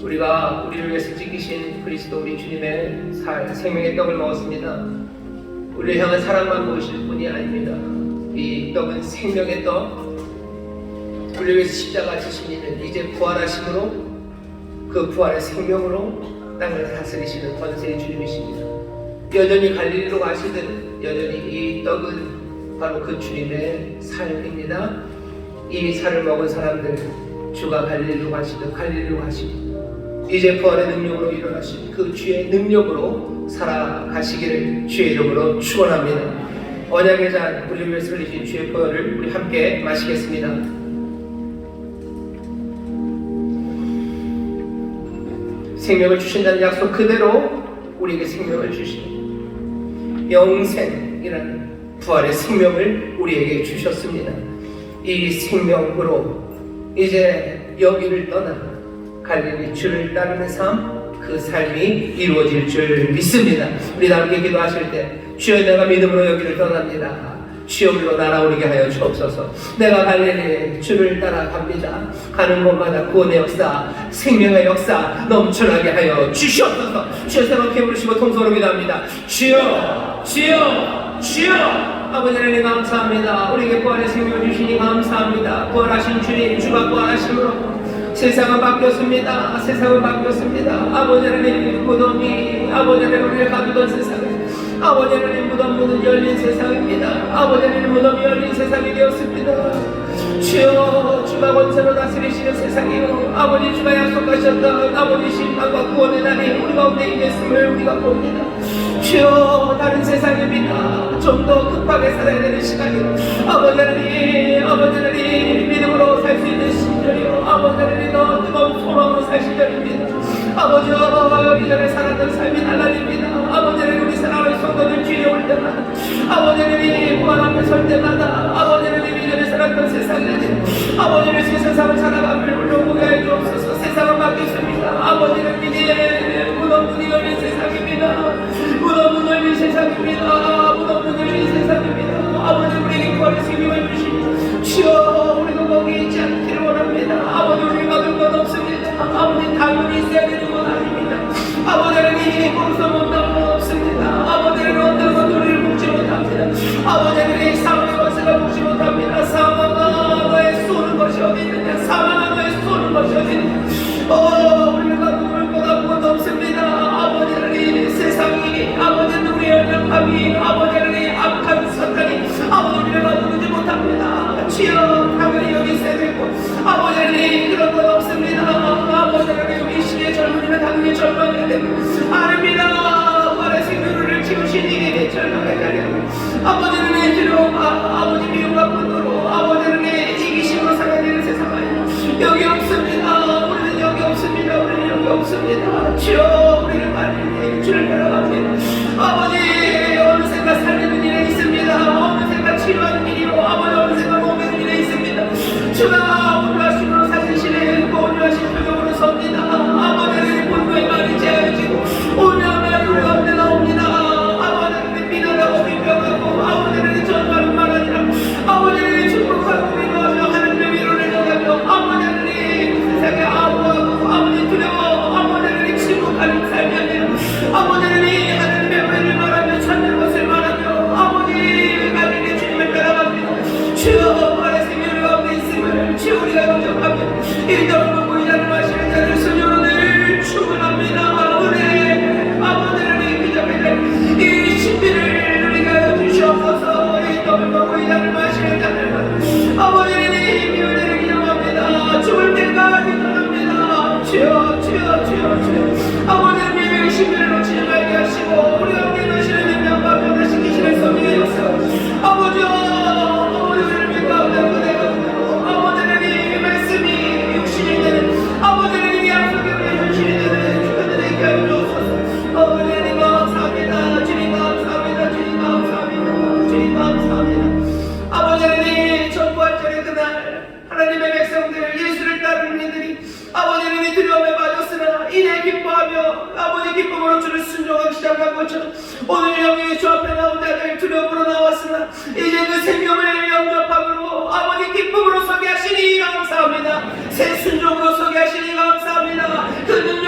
우리가 우리를 위해서 지키신 그리스도 우리 주님의 생명의 떡을 먹었습니다. 우리를 향한 사랑만 보이실 뿐이 아닙니다. 이 떡은 생명의 떡, 우리를 위해서 십자가 지신 이는 이제 부활하심으로 그 부활의 생명으로 땅을 다스리시는 권세의 주님이십니다. 여전히 갈릴리로 가시든 여전히 이 떡은 바로 그 주님의 삶입니다. 이 살을 먹은 사람들, 주가 갈릴리로 가시든 갈릴리로 가시든 이제 부활의 능력으로 일어나신 그 주의 능력으로 살아가시기를 주의 이름으로 축원합니다. 언약의 잔, 우리를 위해서 흘리신 주의 보혈을 우리 함께 마시겠습니다. 생명을 주신다는 약속 그대로 우리에게 생명을 주시니 영생이라는 부활의 생명을 우리에게 주셨습니다. 이 생명으로 이제 여기를 떠나 갈릴리 주를 따르는 삶, 그 삶이 이루어질 줄 믿습니다. 우리 함께 기도하실 때 주여 내가 믿음으로 여기를 떠납니다. 주여 우리로 날아오르게 하여 주옵소서. 내가 갈릴리 주를 따라갑니다. 가는 곳마다 구원의 역사, 생명의 역사 넘쳐나게 하여 주시옵소서. 주여 새롭게 부르시고 통성으로 기도합니다. 주여, 주여, 주여. 아버지 하나님 감사합니다. 우리에게 부활의 생명을 주시니 감사합니다. 부활하신 주님, 주가 부활하심으로 세상은 바뀌었습니다. 세상은 바뀌었습니다. 아버지 하나님 무덤이 아버지 하나님 우리를 가두던 세상은 아버지 하나님 무덤 문은 열린 세상입니다. 아버지 하나님 무덤이 열린 세상이 되었습니다. 주여 주가 권세로 다스리시는 세상이요 아버지 주가 약속하셨던 아버지 심판과 구원의 날이 우리 가운데 임했음을 우리가 봅니다. 주여 다른 세상입니다. 좀 더 급하게 살아야 되는 시간이요 아버지 하나님 믿음으로 살 수 있는 시절이요 아버지 하나님 더 뜨거운 소망으로 살 시절입니다. 아버지여 이전에 살았던 삶이 달라집니다. 아버지 하나님 우리 사랑하는 성도들 뒤에 올 때마다 아버지 하나님 부활 앞에 설 때마다 아버지 하나님 이전에 살았던 세상이 아버지 하나님 새 세상을 살아가며 올려보게 해 주옵소서. 세상은 바뀌었습니다. 아버지 하나님 이제 무덤 문이 열린 세상입니다. 무덤 문 열린 세상입니다. 무덤 문 열린 세상입니다. 아버지 우리에게 구원의 생명을 주시니 주여 우리도 거기 있지 않기를 원합니다. 아버지 우리가 얻을 것 없습니다. 아버지 당연히 있어야 되는 건 아닙니다. 아버지 하나님 거기서 못할 건 없습니다. 아버지 하나님 어떤 것도 우리를 묶지 못합니다. 아버지 하나님 사망의 것을 묶지 못합니다. 사망아 너의 쏘는 것이 어디 있느냐. 사망아 너의 쏘는 것이 어디 있느냐. 우리가 누굴 것 아무것도 없습니다. 아버지 하나님 세상이 아버지 하나님 우리의 연약함이 아버지 하나님 악한 사탄이 아버지 우리를 가두지 못합니다. 주여 당연히 여기 있어야 되고 아버지 하나님 그런 건 없습니다. 아버지 하나님 이 시대의 젊은이는 당연히 절망해야 되고 아닙니다. 부활의 생명을 키우시니 절망의 자리하고 아버지 하나님 두려움 아버지 미움과 분노로 아버지 하나님 이기심으로 살아야 되는 세상 아니라 여기 없습니다. 우리는 여기 없습니다. 우리는 여기 없습니다. 주여 우리를 빨리 주를 따라갑니다. 아버지 어느새가 살리는 일에 있습니다. 어느새가 치료하는 일이로 아버지 어느새가 먹는 일에 있습니다. 주가 온유하심으로 사시시는 그 온유하신 표정으로 섭니다. 아버지 하나님 분노의 말이 제어지고 온유한 말이 우리 가운데 나옵니다. 아버지 하나님 비난하고 비평하고 아버지 하나님 전하는 말 아니라 아버지 하나님 축복하고 위로하며 하나님의 위로를 전하며 아버지 하나님 세상에 아부하고 아버지 두려워 아버지 하나님 침묵하는 삶이 아니라 아버지 하나님 하나님의 은혜를 말하며 찾는 것을 말하며 아버지 하나님의 주님을 따라갑니다. 주여 부활의 생명을 가운데 있음을 주여 우리가 영접하며 이 떡을 먹고 이 잔을 마시는 자를 순조로 늘 충분합니다. 은혜 아버지 하나님 기적의 이 신비를 우리가 주시옵소서. 이 떡을 먹고 이 잔을 마시는 자들 아버지 하나님 이 은혜를 기념합니다. 죽을 때까지 기도합니다. 주여 주여 주여 주여 아버지 하나님의 신비를 놓치지 말게 하시고 우리 가운데 나시는 능력과 변화시키시는 성령의 역사 아버지여 우리를 믿가운데 그대가 그대로 아버지 하나님 말씀이 육신이 되는 아버지 하나님 약속의 현실이 되는 주님들에게 하여 주옵소서. 아버지 하나님 감사합니다. 주님 감사합니다. 주님 감사합니다. 주님 감사합니다. 아버지 하나님 전부활절의 그날 하나님의 백성들 예수를 따르는 이들이 아버지 하나님이 두려움에 빠졌으나 이내 기뻐하며 아버지 기쁨으로 주를 순종하기 시작한 것처럼 오늘 여기 주 앞에 나온 자들 두려움으로 나왔으나 이제 그 생명을 영접함으로 아버지 기쁨으로 서게 하시니 감사합니다. 새 순종으로 서게 하시니 감사합니다. 그 능력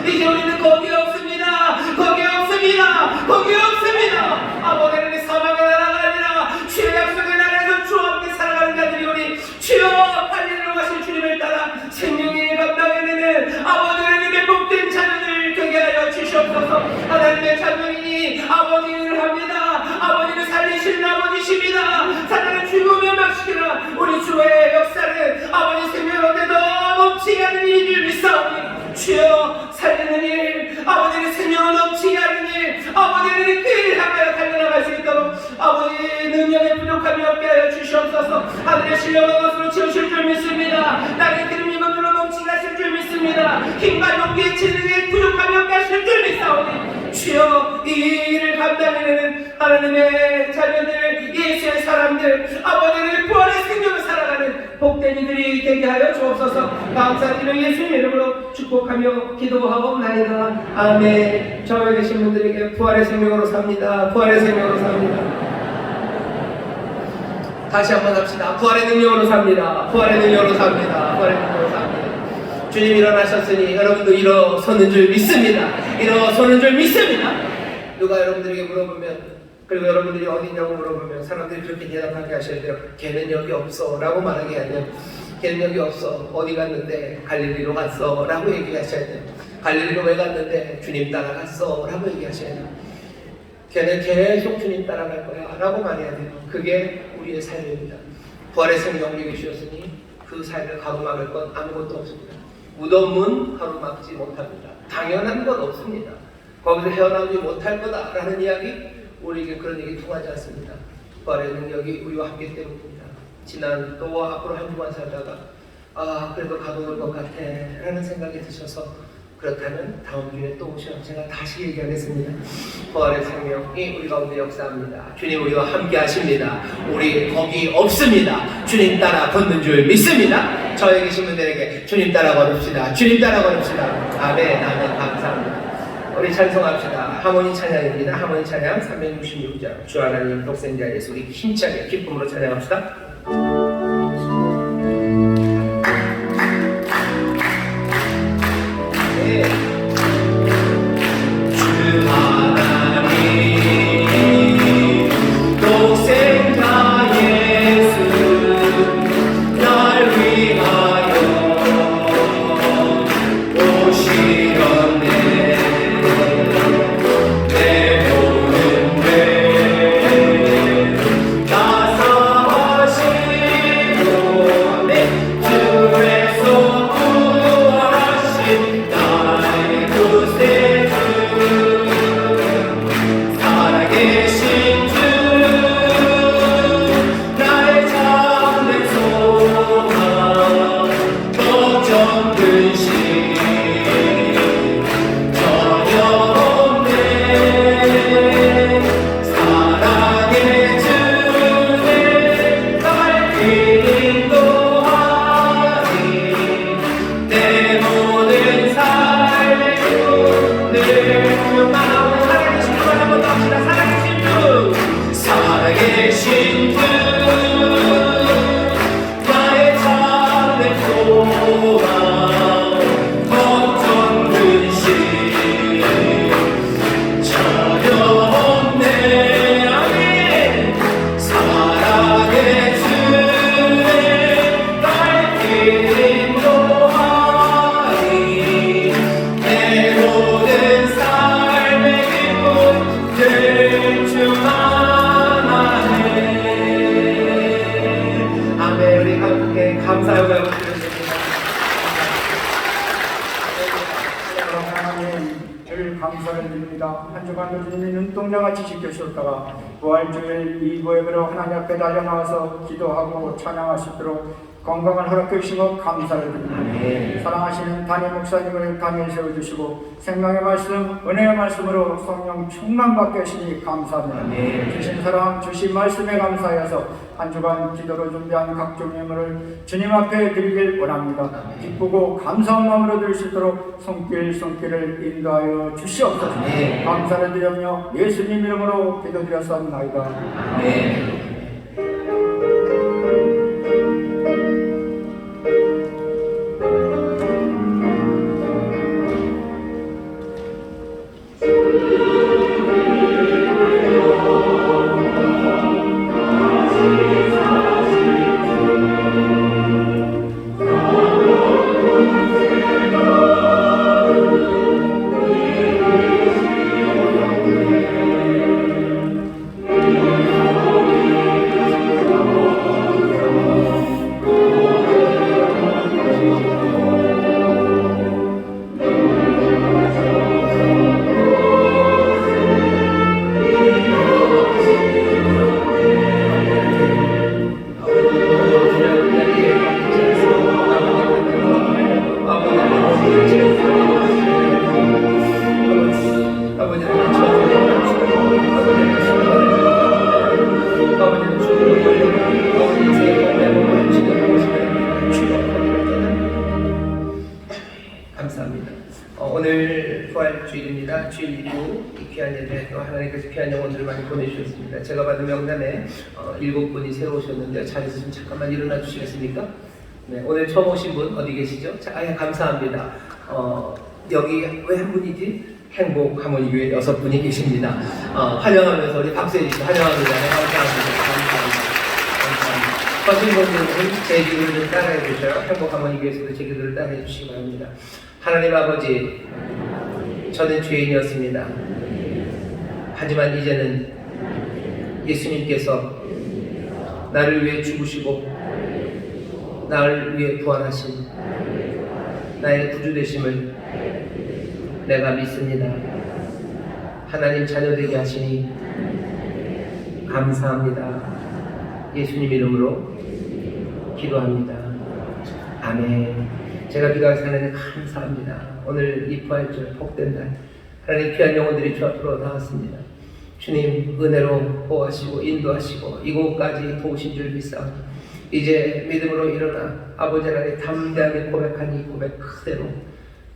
이제 우리는 거기에 없습니다. 거기에 없습니다. 거기에 없습니다. 아버지 하나님 사망의 나라가 아니라 주의 약속의 나라에서 주와 함께 살아가는 자들이 우리 주여 하늘로 가신 주님을 따라 생명의 감당해내는 아버지 하나님의 복된 자녀들 되게 하여 주시옵소서. 하나님의 자녀이니 아버지를 합니다. 아버지를 살리시는 아버지십니다. 사단을 죽음에 막시키라. 우리 주의 역사는 아버지 생명 가운데도 넘치게 하는 일인 줄 믿사오니 주여 살리는 일, 아버지의 생명을 넘치게 하는 일, 아버지의 그 일을 향하여 달려나갈 수 있도록 아버지의 능력에 부족함이 없게 하여 주시옵소서. 하늘의 신령한 것으로 채우실 줄 믿습니다. 나의 기름이 것들로 넘치게 하실 줄 믿습니다. 힘과 용기의 재능에 부족함이 없게 하실 줄 믿사오니 주여 이 일을 감당해내는 하나님의 자녀들, 예수의 사람들, 아버지의 부활의 생명을 살아가는 복된 이들이 되게 하여 주옵소서. 감사드리며 예수님 이름으로 축복하며 기도하옵나이다. 아멘. 저에 계신 분들에게 부활의 생명으로 삽니다. 부활의 생명으로 삽니다. 다시 한번 합시다. 부활의 능력으로 삽니다. 부활의 능력으로 삽니다. 부활의 능력으로 삽니다. 주님 일어나셨으니 여러분도 일어서는 줄 믿습니다. 일어서는 줄 믿습니다. 누가 여러분들에게 물어보면, 그리고 여러분들이 어디 있냐고 물어보면 사람들이 그렇게 대답하게 하셔야 돼요. 걔는 여기 없어 라고 말하게 아니라 걔는 여기 없어. 어디 갔는데? 갈릴리로 갔어 라고 얘기하셔야 돼요. 갈릴리로 왜 갔는데? 주님 따라갔어 라고 얘기하셔야 돼요. 걔는 계속 주님 따라갈 거야 라고 말해야 돼요. 그게 우리의 삶입니다. 부활의 생명 우리에게 주셨으니 그 삶을 가로막을 건 아무것도 없습니다. 무덤문 가로막지 못합니다. 당연한 건 없습니다. 거기서 헤어나오지 못할 거다라는 이야기, 우리에게 그런 얘기 통하지 않습니다. 부활의 능력이 우리와 함께 때문입니다. 지난 또 앞으로 한 주간 살다가 그래도 가둬놓을 것 같아 라는 생각이 드셔서, 그렇다면 다음 주에 또 오셔 제가 다시 얘기하겠습니다. 부활의 생명이 우리 가운데 역사합니다. 주님 우리와 함께 하십니다. 우리 거기 없습니다. 주님 따라 걷는 줄 믿습니다. 저에 계신 분들에게 주님 따라 걸읍시다. 주님 따라 걸읍시다. 아멘. 아멘. 감사합니다. 우리 찬송합시다. 하모니 찬양입니다. 하모니 찬양 366장. 주 하나님 독생자 예수, 우리 힘차게 기쁨으로 찬양합시다. 네. 주 하나님 독생자 예수, 날 위하여 오시렸네. 한 주간도 주님이 눈동자같이 지켜주셨다가 부활주일 이부예배로 하나님 앞에 달려나와서 기도하고 찬양할 수 있도록 건강을 허락해 주신 것 감사를 드립니다. 사랑하시는 담임 목사님을 감히 세워주시고 생명의 말씀, 은혜의 말씀으로 성령 충만받게 하시니 감사합니다. 주신 사랑, 주신 말씀에 감사하여서 한 주간 기도로 준비한 각종 예물을 주님 앞에 드리길 원합니다. 기쁘고 감사한 마음으로 드릴 수 있도록 손길을 인도하여 주시옵소서. 감사를 드리며 예수님 이름으로 기도드렸사옵나이다. 이 귀한 예배 또 하나님께서 귀한 영혼들을 많이 보내주셨습니다. 제가 받은 명단에 7분이 새로 오셨는데요. 자리에서 좀 잠깐만 일어나 주시겠습니까? 네, 오늘 처음 오신 분 어디 계시죠? 자, 감사합니다. 여기 왜 한 분이지? 행복 하모니교회 6분이 계십니다. 환영하면서 우리 박수해 주시고 환영합니다. 네, 감사합니다. 하신 분들은 제 기도를 좀 따라해 주셔요. 행복 하모니교회에서도 제 기도를 따라해 주시기 바랍니다. 하나님 아버지, 저는 죄인이었습니다. 하지만 이제는 예수님께서 나를 위해 죽으시고 나를 위해 부활하신 나의 구주 되심을 내가 믿습니다. 하나님 자녀 되게 하시니 감사합니다. 예수님 이름으로 기도합니다. 아멘. 제가 기도하신 하나님 감사합니다. 오늘 이 부활절 복된 날 하나님 귀한 영혼들이 주 앞으로 나왔습니다. 주님 은혜로 보호하시고 인도하시고 이곳까지 도우신 줄 믿사오니 이제 믿음으로 일어나 아버지 하나님 담대하게 고백하니 고백 그대로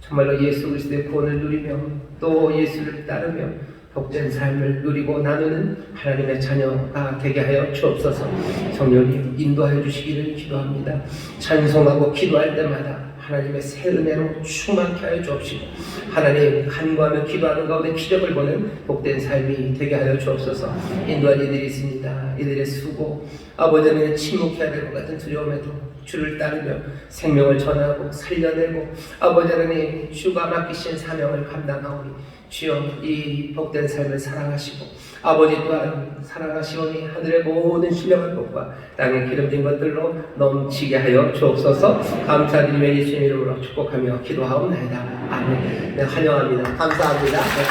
정말로 예수 그리스도의 구원을 누리며 또 예수를 따르며 복된 삶을 누리고 나누는 하나님의 자녀가 되게 하여 주옵소서. 성령님 인도하여 주시기를 기도합니다. 찬송하고 기도할 때마다 하나님의 새 은혜로 충만케 하여 주옵시고 하나님 간구하며 기도하는 가운데 기적을 보는 복된 삶이 되게 하여 주옵소서. 인도한 이들이 있습니다. 이들의 수고 아버지는 침묵해야 될 것 같은 두려움에도 주를 따르며 생명을 전하고 살려내고 아버지 하나님 주가 맡기신 사명을 감당하오니 주여 이 복된 삶을 사랑하시고 아버지 또한 사랑하시오니 하늘의 모든 신령한 복과 땅의 기름진 것들로 넘치게 하여 주옵소서. 감사드리며 예수님 이름으로 축복하며 기도하옵나이다. 아멘. 네, 환영합니다. 감사합니다. 네,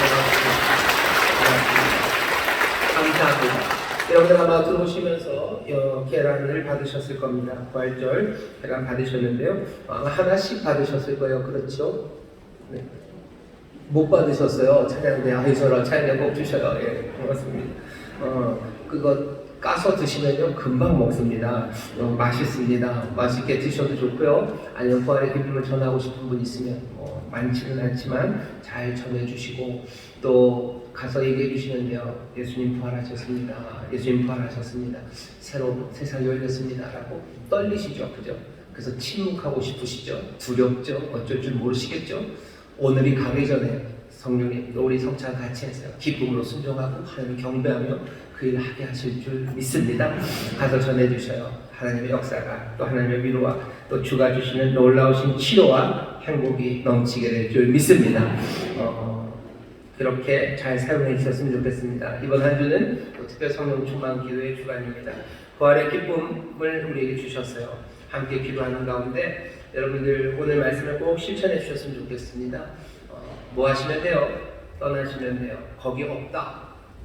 감사합니다. 여러분들 아마 들어오시면서 계란을 받으셨을 겁니다. 부활절 계란 받으셨는데요. 아마 하나씩 받으셨을 거예요. 그렇죠? 네. 못 받으셨어요. 찬양대 아이소라 찬양 꼭 주셔요. 예, 고맙습니다. 그거 까서 드시면요 금방 먹습니다. 맛있습니다. 맛있게 드셔도 좋고요. 아니면 부활의 기쁨을 전하고 싶은 분 있으면 많지는 않지만 잘 전해주시고 또 가서 얘기해 주시면 돼요. 예수님 부활하셨습니다. 예수님 부활하셨습니다. 새로운 세상이 열렸습니다. 라고 떨리시죠. 그죠? 그래서 침묵하고 싶으시죠. 두렵죠. 어쩔 줄 모르시겠죠. 오늘이 가기 전에 성령님 우리 성찬 같이 해서 기쁨으로 순종하고 하나님 경배하며 그 일을 하게 하실 줄 믿습니다. 가서 전해주셔요. 하나님의 역사가 또 하나님의 위로와 또 주가 주시는 놀라우신 치료와 행복이 넘치게 될 줄 믿습니다. 그렇게 잘 사용해 주셨으면 좋겠습니다. 이번 한 주는 특별 성령 충만 기도의 주간입니다. 부활의 기쁨을 우리에게 주셨어요. 함께 기도하는 가운데 여러분들 오늘 말씀을 꼭 실천해 주셨으면 좋겠습니다. 뭐 하시면 돼요? 떠나시면 돼요. 거기 없다.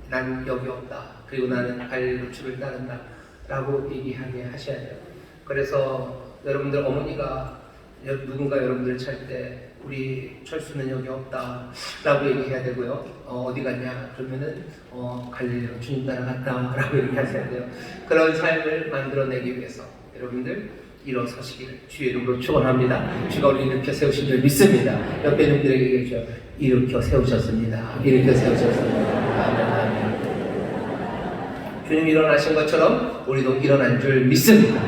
난 여기 없다. 그리고 나는 갈릴리로 주를 따른다. 라고 얘기하게 하셔야 돼요. 그래서 여러분들 어머니가 누군가 여러분들을 찰 때 우리 철수는 여기 없다 라고 얘기해야 되고요. 어디 갔냐? 그러면은 갈릴리로 주님 따라갔다 라고 얘기하셔야 돼요. 그런 삶을 만들어내기 위해서 여러분들 일어서시기를 주의 이름으로 축원합니다. 주가 우리 일으켜 세우신 줄 믿습니다. 옆에 있는 분들에게 얘기해주세요. 일으켜 세우셨습니다. 일으켜 세우셨습니다. 아멘, 아멘. 주님 일어나신 것처럼 우리도 일어난 줄 믿습니다.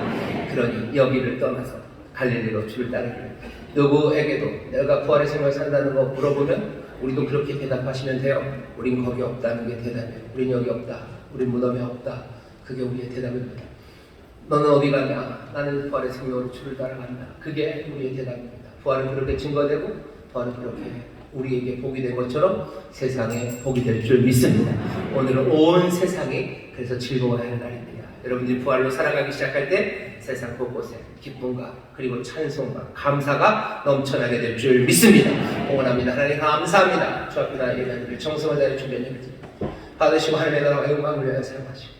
그러니 여기를 떠나서 갈릴리로 주를 따르기를 누구에게도 내가 부활의 생명을 산다는 거 물어보면 우리도 그렇게 대답하시면 돼요. 우린 거기 없다는 게 대답이에요. 우린 여기 없다. 우린 무덤에 없다. 그게 우리의 대답입니다. 너는 어디 가냐? 나는 부활의 생명으로 주를 따라간다. 그게 우리의 대답입니다. 부활은 그렇게 증거되고 부활은 그렇게 우리에게 복이 된 것처럼 세상에 복이 될 줄 믿습니다. 오늘은 온 세상이 그래서 즐거워야 하는 날입니다. 여러분들이 부활로 살아가기 시작할 때 세상 곳곳에 기쁨과 그리고 찬송과 감사가 넘쳐나게 될 줄 믿습니다. 응원합니다. 하나님 감사합니다. 주 앞에 나의 예배를 정성을 다해 준비하는 받으시고 하나님의 나라와 영광을 위하여 사용하시고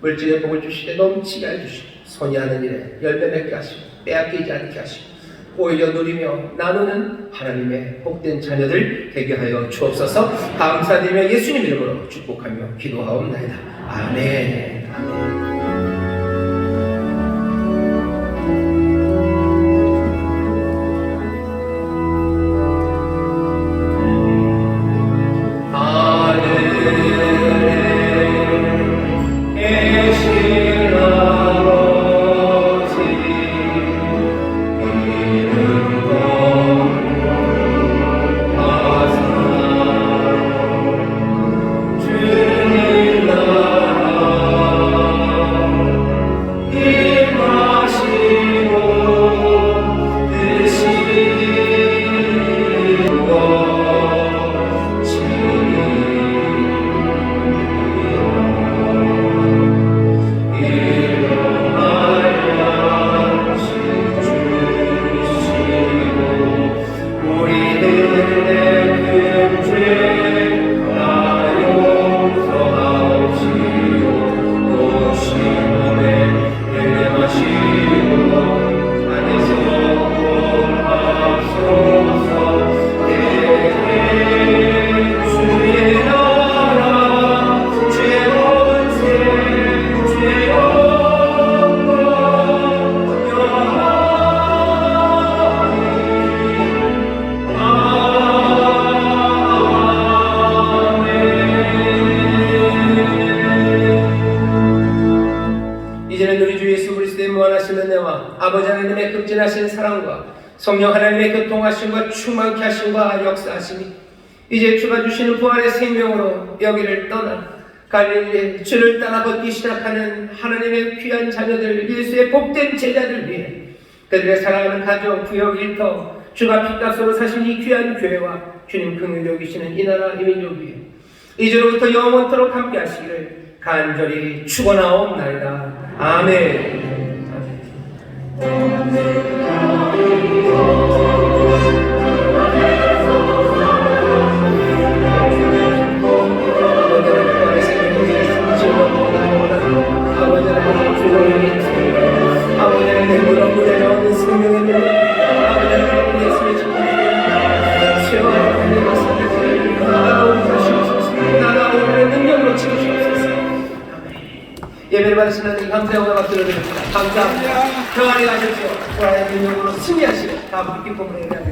물질의 복을 주시되 넘치게 해주시고 손이 하는 일에 열매 맺게 하시고 빼앗기지 않게 하시고 오히려 누리며 나누는 하나님의 복된 자녀들 되게 하여 주옵소서. 감사드리며 예수님 이름으로 축복하며 기도하옵나이다. 아멘. 아멘. 아멘. 아버지 하나님의 극진하신 사랑과 성령 하나님의 교통하심과 충만케 하심과 역사하심이 이제 주가 주시는 부활의 생명으로 여기를 떠나 갈릴리에 주를 따라 걷기 시작하는 하나님의 귀한 자녀들, 예수의 복된 제자들 위해 그들의 사랑하는 가족, 구역, 일터, 주가 핏값으로 사신 이 귀한 교회와 주님 긍휼히 여기시는 이 나라 이 민족 위에 이제로부터 영원토록 함께 하시기를 간절히 축원하옵나이다. 아멘. 아버지는 내 무덤에 나오는 생명의 물, 아버지는 예수의 주님의 죄와 하나님의 사랑을 나아오시옵소서. 나아오는 능력으로 지으시옵소서. 아멘. 예배를 받으시는 하나님 감사하고 박수를 드립니다. 감사합니다. 평안히 가십시오. 부활의 능력으로 승리하시고 다 기쁨을 해야